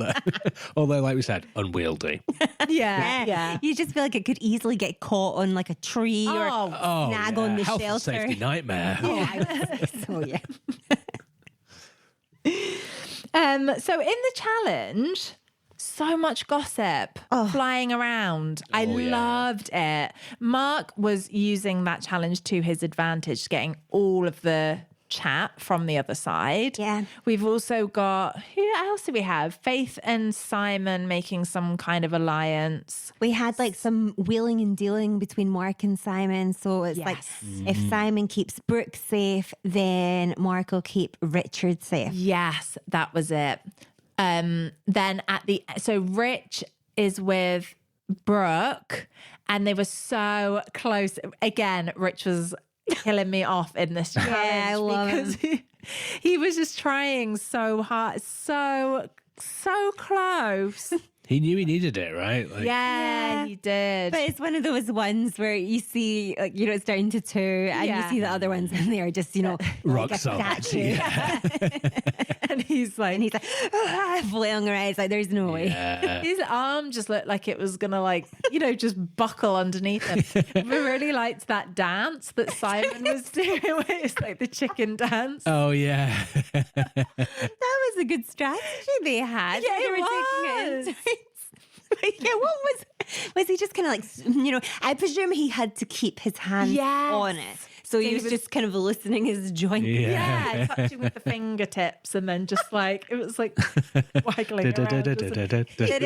Although, like we said, unwieldy. Yeah. You just feel like it could easily get caught on like a tree or snag on the Health and shelter. safety nightmare. So yeah. So in the challenge, so much gossip flying around. I loved it. Mark was using that challenge to his advantage, getting all of the chat from the other side. Yeah. We've also got, who else do we have? Faith and Simon making some kind of alliance. We had like some wheeling and dealing between Mark and Simon. So it's like if Simon keeps Brooke safe, then Mark will keep Richard safe. Yes, that was it. Then so Rich is with Brooke and they were so close. Again, Rich was killing me off in this challenge. Yeah, I love him. He was just trying so hard, so close. He knew he needed it, right? Like, Yeah, he did. But it's one of those ones where you see, like, it's down to 2 and you see the other ones and they are just, rock like a solid. statue. Yeah. And he's like flailing around. It's like, there's no way. His arm just looked like it was gonna just buckle underneath him. We really liked that dance that Simon was doing. It's like the chicken dance. Oh, yeah. That was a good strategy they had. Yeah, They were it taking was. Yeah, what was he just kind of like, I presume he had to keep his hands on it. So he was just kind of loosening his joint. Yeah, touching with the fingertips and then just like, it was like waggling around. So yeah,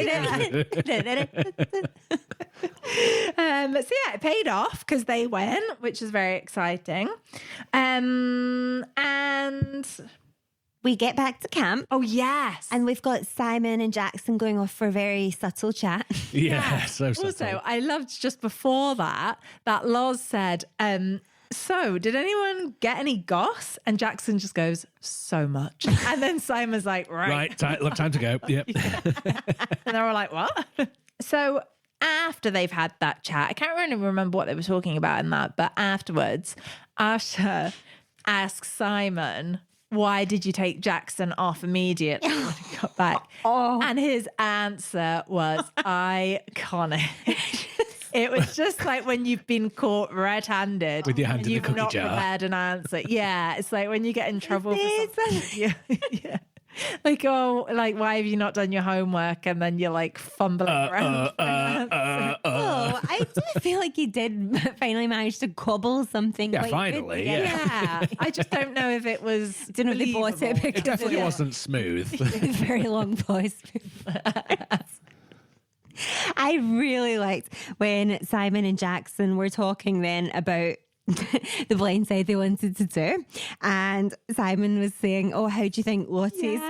it paid off because they went, which is very exciting. And we get back to camp. oh yes. And we've got Simon and Jackson going off for a very subtle chat. Yeah, so subtle. Also, I loved just before that Loz said, so did anyone get any goss? And Jackson just goes, so much. And then Simon's like, right. Time to go. Yep. And they're all like, what? So after they've had that chat, I can't really remember what they were talking about in that, but afterwards, Asha asks Simon, why did you take Jackson off immediately when he got back? And his answer was iconic. It was just like when you've been caught red-handed with your hand in the you've cookie not jar. prepared an answer. Yeah, it's like when you get in trouble for something. Yeah. Like, why have you not done your homework? And then you're like fumbling around. I do feel like he did finally manage to cobble something. Yeah, quite finally. good. Yeah. I just don't know if it was. Don't know if they bought it because It definitely wasn't smooth. very long pause. I really liked when Simon and Jackson were talking then about the blind side they wanted to do. And Simon was saying, how do you think Lottie's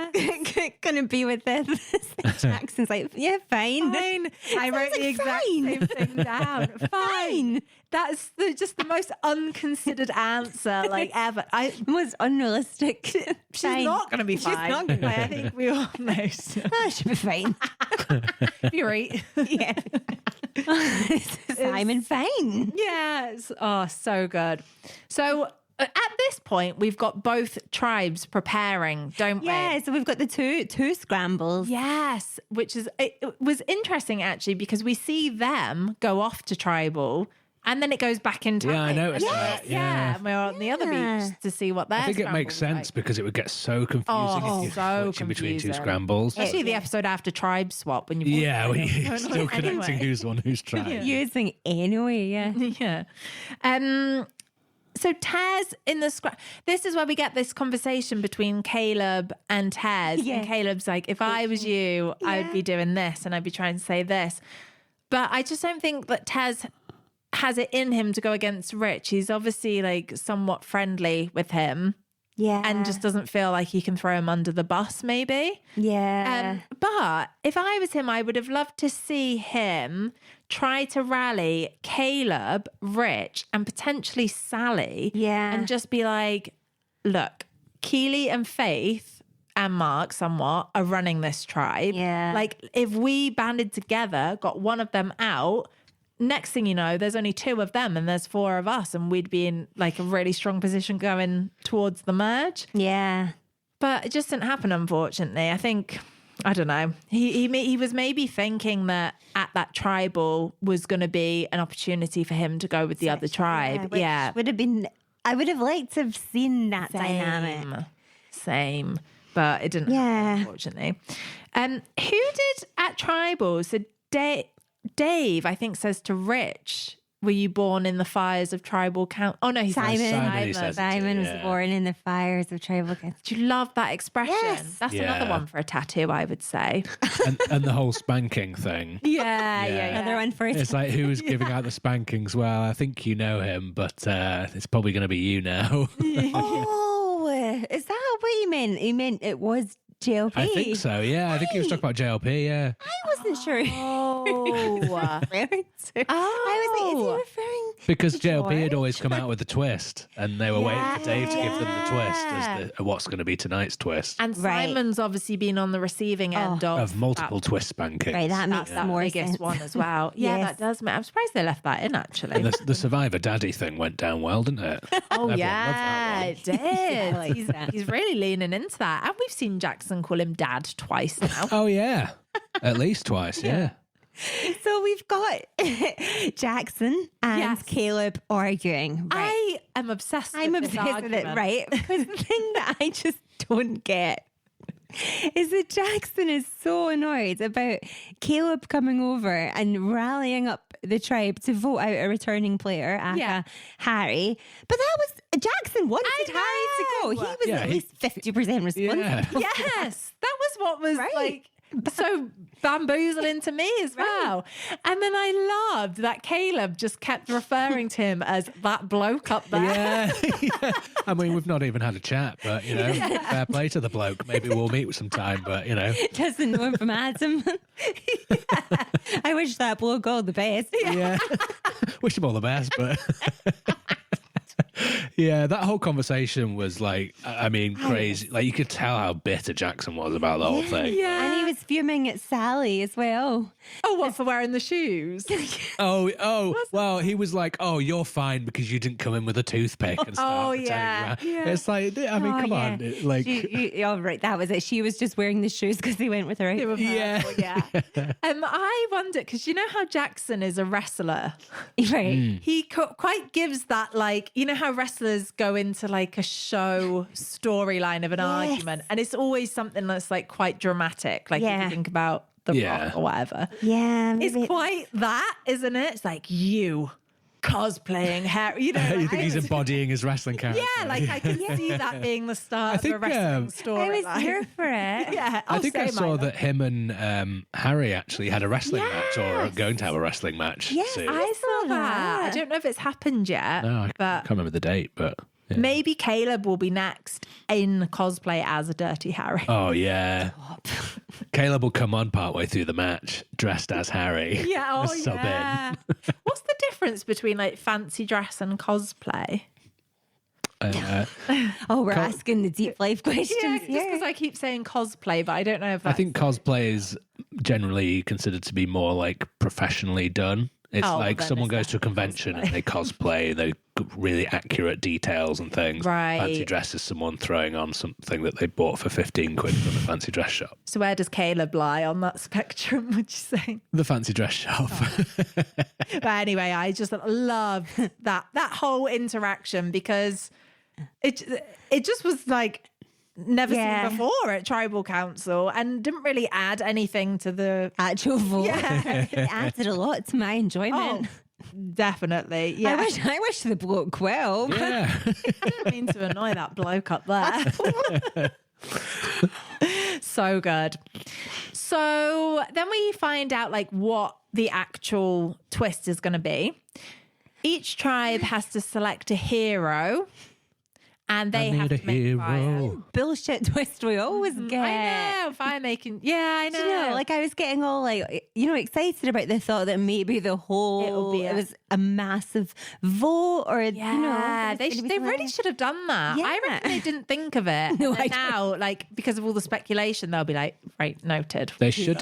going to be with this? Jackson's like, yeah, fine. I wrote the exact same thing down. Fine. That's just the most unconsidered answer ever. The most unrealistic. She's not going to be fine. She's not going to be I think we all know. She'll be fine. You're right. Yeah. Simon fine. Yes. Oh, so good. So at this point, we've got both tribes preparing, don't we? Yeah, so we've got the two scrambles. Yes, which is, it was interesting actually because we see them go off to tribal and then it goes back in time. Yeah, I noticed that. Yeah, and we're on the other beach to see what they're I think it makes sense because it would get so confusing if you're switching between two scrambles. Especially the episode after tribe swap when you you're still connecting who's one, who's tribe. Using anyway, yeah. Yeah. So Tez in the this is where we get this conversation between Caleb and Tez. Yeah. And Caleb's like, if I was you, I'd be doing this and I'd be trying to say this. But I just don't think that Tez has it in him to go against Rich. He's obviously somewhat friendly with him. Yeah. And just doesn't feel like he can throw him under the bus, maybe. Yeah. But if I was him, I would have loved to see him try to rally Caleb, Rich, and potentially Sally. Yeah. And just be like, look, Keely and Faith and Mark somewhat are running this tribe. Yeah. If we banded together, got one of them out, next thing you know, there's only 2 of them and there's 4 of us, and we'd be in like a really strong position going towards the merge. Yeah. But it just didn't happen, unfortunately. I think, I don't know. He was maybe thinking that at that tribal was going to be an opportunity for him to go with the other tribe. Yeah. Would have been, I would have liked to have seen that dynamic. Same. But it didn't happen, unfortunately. Who did at tribal? So Dave, I think, says to Rich, were you born in the fires of tribal council? Oh, no, Simon was born in the fires of tribal council. Do you love that expression? Yes. That's another one for a tattoo, I would say. and the whole spanking thing. Yeah. Another one for It's like, who was giving out the spankings? Well, I think you know him, but it's probably going to be you now. Oh, is that what you meant? He meant it was JLP. I think so, yeah. I think he was talking about JLP, yeah. I wasn't sure. Oh. I was like, is he referring Because to JLP had George? always come out with the twist, and they were waiting for Dave to give them the twist as what's going to be tonight's twist. And Simon's obviously been on the receiving end of multiple twist spankings. Right, that makes more biggest sense. one as well. Yeah, Yes. that does. I'm surprised they left that in, actually. And the Survivor Daddy thing went down well, didn't it? Oh, Everyone yeah, loved that it did. I like that. He's really leaning into that. And we've seen Jackson call him Dad twice now. Oh, yeah. At least twice, yeah. So we've got Jackson and Caleb arguing. Right. I am obsessed with this obsessed with it, argument. right? Because the thing that I just don't get is that Jackson is so annoyed about Caleb coming over and rallying up the tribe to vote out a returning player, aka Harry. But that was Jackson wanted Harry to go. He was at least 50% responsible. Yeah. Yes, that was what was like so bamboozling to me as well. And then I loved that Caleb just kept referring to him as that bloke up there. Yeah. I mean, we've not even had a chat, but, you know, fair play to the bloke. Maybe we'll meet with some time, but, you know. Doesn't know him from Adam. I wish that bloke all the best. Yeah. Wish him all the best, but... Yeah, that whole conversation was like, I mean, crazy. Like, you could tell how bitter Jackson was about the whole thing. Yeah. And he was fuming at Sally as well. Oh, what, for wearing the shoes? Well, he was like, oh, you're fine because you didn't come in with a toothpick and stuff. Oh, yeah. It's like, I mean, come on. Like, right, that was it. She was just wearing the shoes because he went with her. yeah. I wonder, because you know how Jackson is a wrestler? Right. He quite gives that, like, you know how wrestlers go into like a show storyline of an argument, and it's always something that's like quite dramatic, like if you think about The Rock or whatever. Yeah, it's quite that, isn't it? It's like you cosplaying Harry, you know. You think he's embodying his wrestling character? Yeah, like I can see that being the start of a wrestling story. I was here for it. Yeah, I think I saw that him and Harry actually had a wrestling match, or are going to have a wrestling match. Yes, soon. I saw that. I don't know if it's happened yet. No, I can't remember the date, but yeah. Maybe Caleb will be next in cosplay as a Dirty Harry. Oh yeah, Caleb will come on partway through the match dressed as Harry. Yeah, sub in. What's the difference between like fancy dress and cosplay? We're asking the deep life questions. Yeah, just because I keep saying cosplay, but I don't know if that's... I think cosplay is generally considered to be more like professionally done. It's like someone goes to a convention and they cosplay, they really accurate details and things. Right. Fancy dress is someone throwing on something that they bought for 15 quid from a fancy dress shop. So where does Caleb lie on that spectrum, would you say? The fancy dress shop. But anyway, I just love that whole interaction, because it just was like never seen before at Tribal Council, and didn't really add anything to the actual vote. Yeah. It added a lot to my enjoyment. Definitely. Yeah. I wish the bloke well. Yeah. I didn't mean to annoy that bloke up there. So good. So then we find out like what the actual twist is going to be. Each tribe has to select a hero, and they have to make fire. Bullshit twist we always get. I know, fire making. Yeah, I know. Do you know, like I was getting all like, excited about the thought that maybe the whole, it was a massive vote, or, they really should have done that. Yeah. I reckon they didn't think of it. No, and now, like, because of all the speculation, they'll be like, right, noted. They should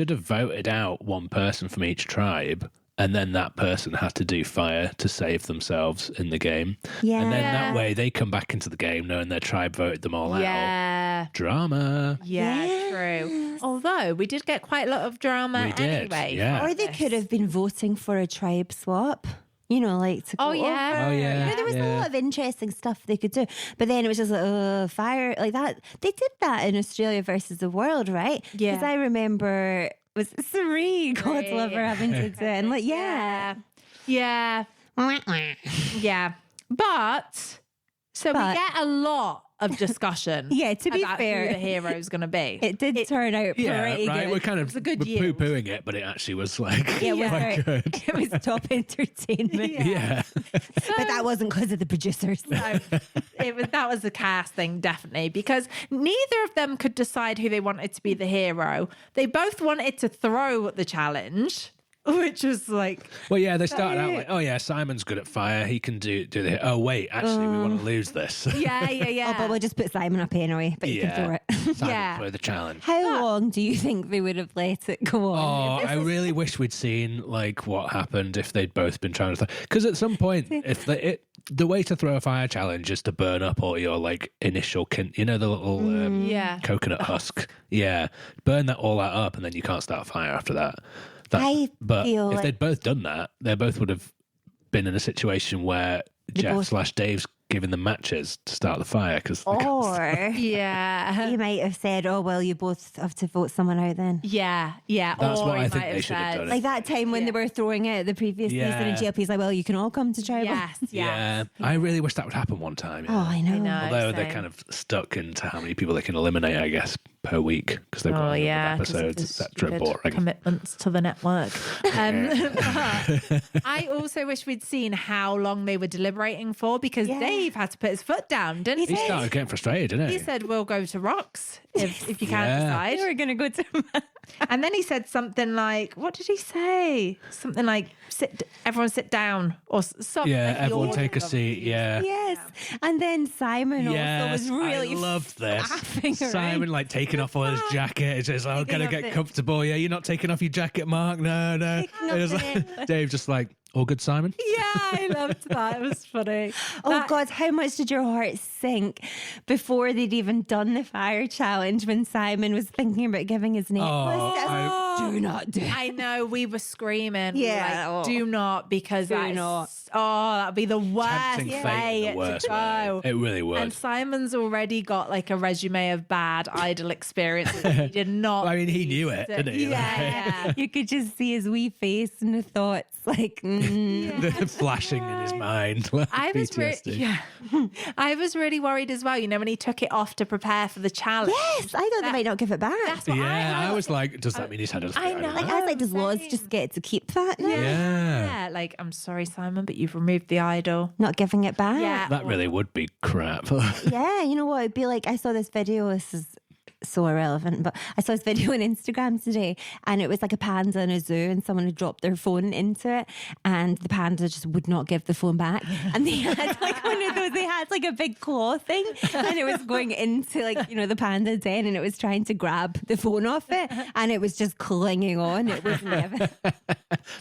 have voted out one person from each tribe and then that person had to do fire to save themselves in the game. Yeah. And then that way they come back into the game knowing their tribe voted them all out. Drama. Yeah, true. Although we did get quite a lot of drama We did, anyway. yeah. Or they could have been voting for a tribe swap. You know, like to go over. Oh, yeah. You know, there was a lot of interesting stuff they could do. But then it was just like, fire, like that. They did that in Australia versus the world, right? Yeah. Because I remember it was Sari, God love her, having to do it. And like, yeah. Yeah. But, we get a lot of discussion. Yeah, to be about fair, who the hero's going to be. It did turn out pretty right. good. We're kind of a good we're yield. poo-pooing it, but it actually was like Yeah, it was quite good. It was top entertainment. Yeah. But that wasn't because of the producers. No, that was the casting, definitely, because neither of them could decide who they wanted to be the hero. They both wanted to throw the challenge, which was like... Well, yeah, they started out like, oh yeah, Simon's good at fire. He can do the... Oh, wait, actually, we want to lose this. Yeah. Oh, but we'll just put Simon up anyway, but you can throw it. Simon Yeah. for the challenge. How long do you think they would have let it go on? Oh, I really wish we'd seen like what happened if they'd both been trying to... Because at some point, if the way to throw a fire challenge is to burn up all your like initial... the little coconut husk. Yeah, burn that all that up and then you can't start a fire after that. But if they'd both done that, they both would have been in a situation where Jeff/Dave's giving them matches to start the fire. Or Yeah. you might have said, oh, well, you both have to vote someone out then. Yeah. That's or what he I think might they should have done. Like that time when they were throwing out the previous season and GLP's like, well, you can all come to tribal. Yes. Yeah, I really wish that would happen one time. Oh, I know. Although they're kind of stuck into how many people they can eliminate, I guess, per week because they've got a number of 'cause of episodes, the etc. stupid Boring. commitments to the network. But I also wish we'd seen how long they were deliberating for, because Dave had to put his foot down, didn't He started getting frustrated, didn't he? He said, we'll go to Rocks if you can't decide. They were going to go to... And then he said something like, what did he say? Something like, everyone sit down, or something. Yeah, like he everyone ordered take a them. seat. Yeah. Yes. And then Simon also was really I loved this. faffing Simon around. like taking off all his jacket. He says, "Oh, gotta off get it. comfortable." Yeah, you're not taking off your jacket, Mark. No. Taking off Like, Dave just like, all good, Simon. Yeah, I loved that. It was funny. Oh God, how much did your heart sink before they'd even done the fire challenge when Simon was thinking about giving his necklace? Do not do it. I know, we were screaming. We were Yeah. like, do not, because Do not. that'd be the worst Tempting fate way in the worst to go. way. It really would. And Simon's already got like a resume of bad idol experiences. He did not. I mean, he knew it, didn't he? Yeah. You could just see his wee face and the thoughts like, The flashing in his mind. I was PTSD. I was really worried as well. You know, when he took it off to prepare for the challenge. yes, I thought they might not give it back. That's what I was like, does that mean he's had a... I know. Like, I was like, does Loz just get to keep that now? Yeah, like, I'm sorry, Simon, but you've removed the idol. Not giving it back? Yeah. That really would be crap. Yeah, you know what? It'd be like, I saw this video. This is so irrelevant, but I saw this video on Instagram today, and it was like a panda in a zoo, and someone had dropped their phone into it, and the panda just would not give the phone back. And they had like one of those, they had like a big claw thing, and it was going into like, you know, the panda den, and it was trying to grab the phone off it, and it was just clinging on. It was never.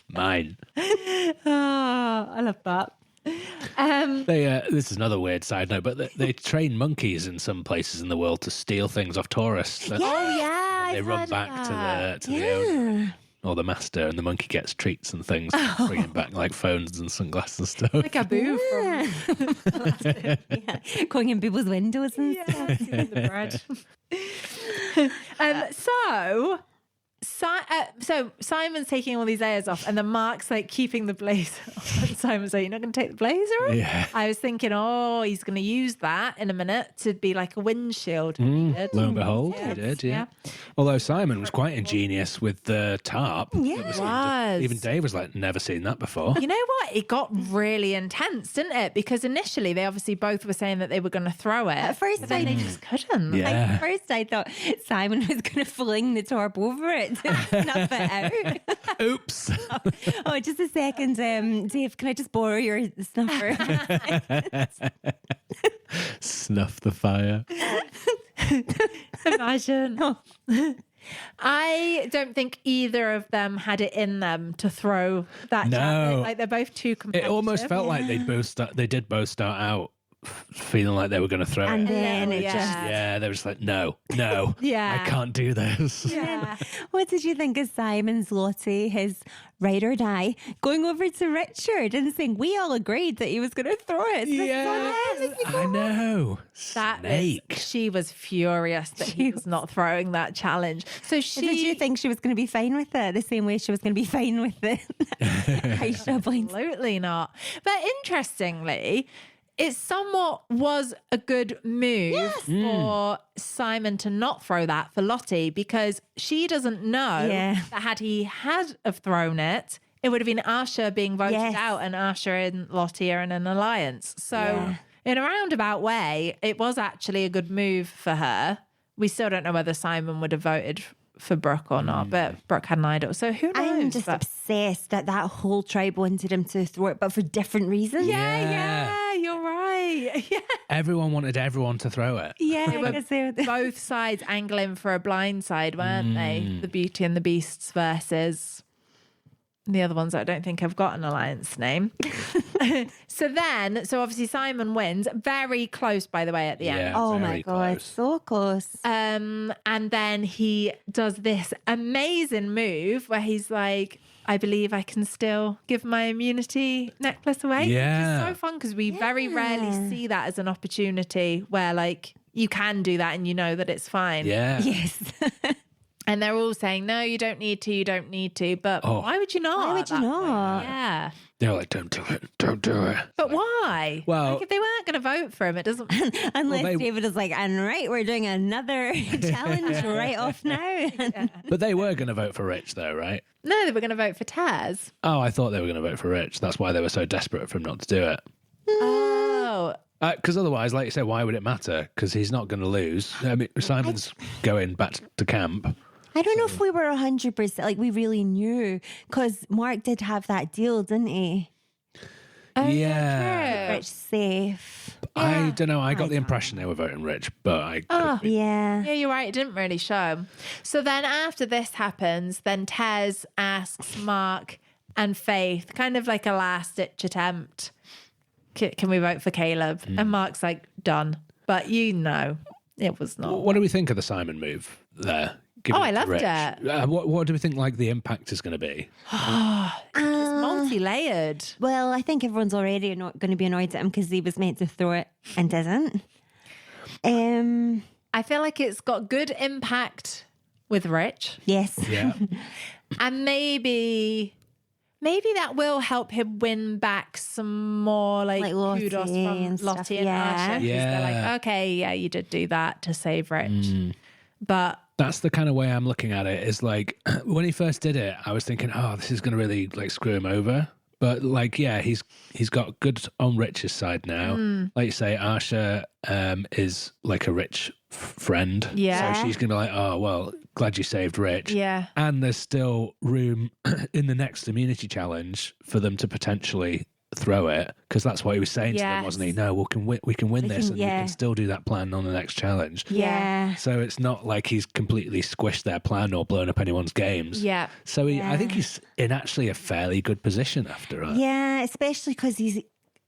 Mine. Oh, I love that. This is another weird side note, but they train monkeys in some places in the world to steal things off tourists. Oh, yeah. They run back to the owner or the master, and the monkey gets treats and things, bringing back like phones and sunglasses and stuff. Like a boo from Yeah. Going in people's windows and stuff. the bread. So Simon's taking all these layers off, and then Mark's like keeping the blazer on. And Simon's like, "You're not going to take the blazer off?" Yeah. I was thinking, oh, he's going to use that in a minute to be like a windshield. Lo and behold, he did, yeah. Although Simon was quite ingenious with the tarp. Yeah, Even Dave was like, never seen that before. You know what? It got really intense, didn't it? Because initially they obviously both were saying that they were going to throw it. At first, but then they just couldn't. Yeah. At first, I thought Simon was going to fling the tarp over it to snuff it out. Oops. Oh, just a second, Dave. Can I just borrow your snuffer? Snuff the fire. Imagine. I don't think either of them had it in them to throw that javelin. Like, they're both too competitive. It almost felt like they did both start out feeling like they were going to throw and it. then it yeah. just... Yeah, they were just like, no, I can't do this. Yeah. What did you think of Simon's Lottie, his ride or die, going over to Richard and saying, we all agreed that he was going to throw it. I know. Snake. She was furious that he was not throwing that challenge. So Did you think she was going to be fine with it the same way she was going to be fine with it? Absolutely not. But interestingly, it somewhat was a good move for Simon to not throw that for Lottie, because she doesn't know that had he have thrown it, it would have been Asha being voted out, and Asha and Lottie are in an alliance. So in a roundabout way, it was actually a good move for her. We still don't know whether Simon would have voted for Brooke or not, but Brooke had an idol, so who knows? I'm just obsessed that whole tribe wanted him to throw it, but for different reasons. Yeah, you're right. Yeah. Everyone wanted everyone to throw it. Yeah, Both sides angling for a blind side, weren't they? The Beauty and the Beasts versus the other ones that I don't think have got an alliance name. So obviously Simon wins. Very close, by the way, at the end. Oh my God, close. so close. And then he does this amazing move where he's like, I believe I can still give my immunity necklace away. Yeah. It's so fun because we very rarely see that as an opportunity where, like, you can do that and you know that it's fine. Yeah. Yes. And they're all saying, no, you don't need to. But why would you not? Why would you not? Point? Yeah. They're like, don't do it. But why? Well, like, if they weren't going to vote for him, it doesn't. Unless David is like, and right, we're doing another challenge right off now. But they were going to vote for Rich, though, right? No, they were going to vote for Taz. Oh, I thought they were going to vote for Rich. That's why they were so desperate for him not to do it. Oh. Because otherwise, like you said, why would it matter? Because he's not going to lose. I mean, Simon's going back to camp. I don't know if we were 100%, like we really knew, because Mark did have that deal, didn't he? Yeah. Rich safe. I don't know. I got the impression they were voting Rich, but I could be. Yeah. Yeah, you're right. It didn't really show. So then after this happens, then Tez asks Mark and Faith, kind of like a last-ditch attempt, can we vote for Caleb? And Mark's like, done. But it was not. What do we think of the Simon move there? I loved it. What do we think like the impact is going to be? It's multi-layered. Well, I think everyone's already not going to be annoyed at him because he was meant to throw it and didn't. I feel like it's got good impact with Rich. Yes. Yeah. And maybe that will help him win back some more like kudos from Lottie and Asha. Because they're like, okay, yeah, you did do that to save Rich. But that's the kind of way I'm looking at it. Is like when he first did it, I was thinking, oh, this is going to really like screw him over. But like, yeah, he's got good on Rich's side now. Like you say, Asha is like a Rich friend. Yeah. So she's going to be like, oh, well, glad you saved Rich. Yeah. And there's still room in the next immunity challenge for them to potentially throw it, because that's what he was saying to them, wasn't he? No, we can win this, and we can still do that plan on the next challenge. Yeah. So it's not like he's completely squished their plan or blown up anyone's games. Yeah. So I think he's in actually a fairly good position after that. Yeah, especially because he's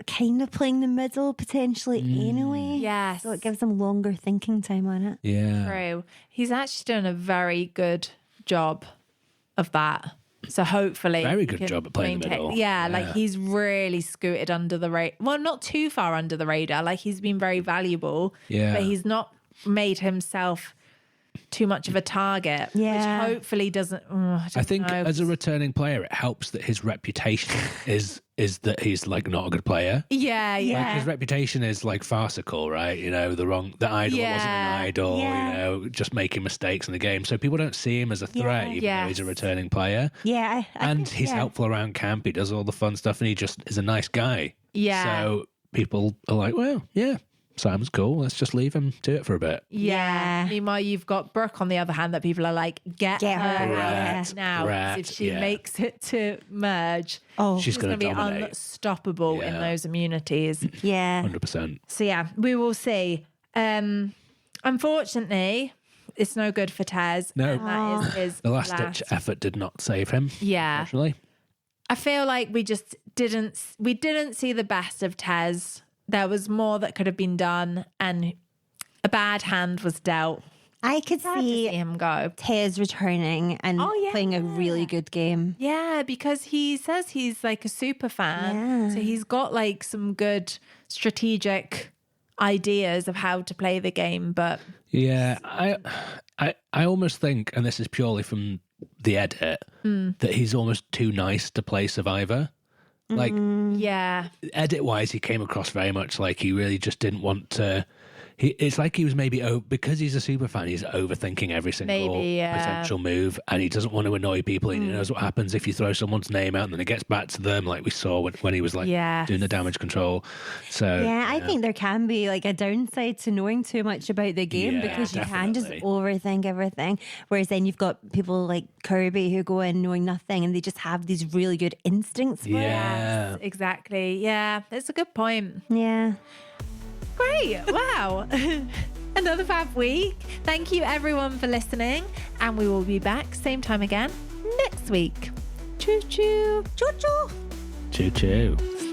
kind of playing the middle potentially anyway. Yes. So it gives him longer thinking time on it. Yeah. True. He's actually done a very good job of that. So hopefully, very good job at playing the middle. Yeah, like he's really scooted under the radar. Well, not too far under the radar. Like he's been very valuable. Yeah, but he's not made himself too much of a target. Yeah, which hopefully doesn't. I think as a returning player, it helps that his reputation is that he's like not a good player. Yeah. Like his reputation is like farcical, right? You know, the idol wasn't an idol. You know, just making mistakes in the game, so people don't see him as a threat, even though he's a returning player. Yeah, and he's helpful around camp. He does all the fun stuff, and he just is a nice guy. Yeah. So people are like, well, yeah, Simon's cool. Let's just leave him to it for a bit. Yeah. Meanwhile, you've got Brooke on the other hand that people are like, get her out now. If she makes it to merge, she's going to be dominate. Unstoppable in those immunities. Yeah. 100%. So yeah, we will see. Unfortunately, it's no good for Tez. No. And that is his The last-ditch effort did not save him. Yeah. Actually. I feel like we just didn't see the best of Tez. There was more that could have been done, and a bad hand was dealt. I could see him go. Tez returning and playing a really good game. Yeah, because he says he's like a super fan. So he's got like some good strategic ideas of how to play the game. But yeah, I almost think, and this is purely from the edit, that he's almost too nice to play Survivor. Like, yeah, edit wise, he came across very much like he really just didn't want to. It's like he was maybe because he's a super fan, he's overthinking every single potential move, and he doesn't want to annoy people. And he knows what happens if you throw someone's name out, and then it gets back to them, like we saw when he was like doing the damage control. So I think there can be like a downside to knowing too much about the game, because you can just overthink everything. Whereas then you've got people like Kirby who go in knowing nothing, and they just have these really good instincts. Yes, exactly. Yeah, that's a good point. Yeah. Great. Wow. Another fab week. Thank you everyone for listening, and we will be back same time again next week. Choo choo. Choo choo. Choo choo.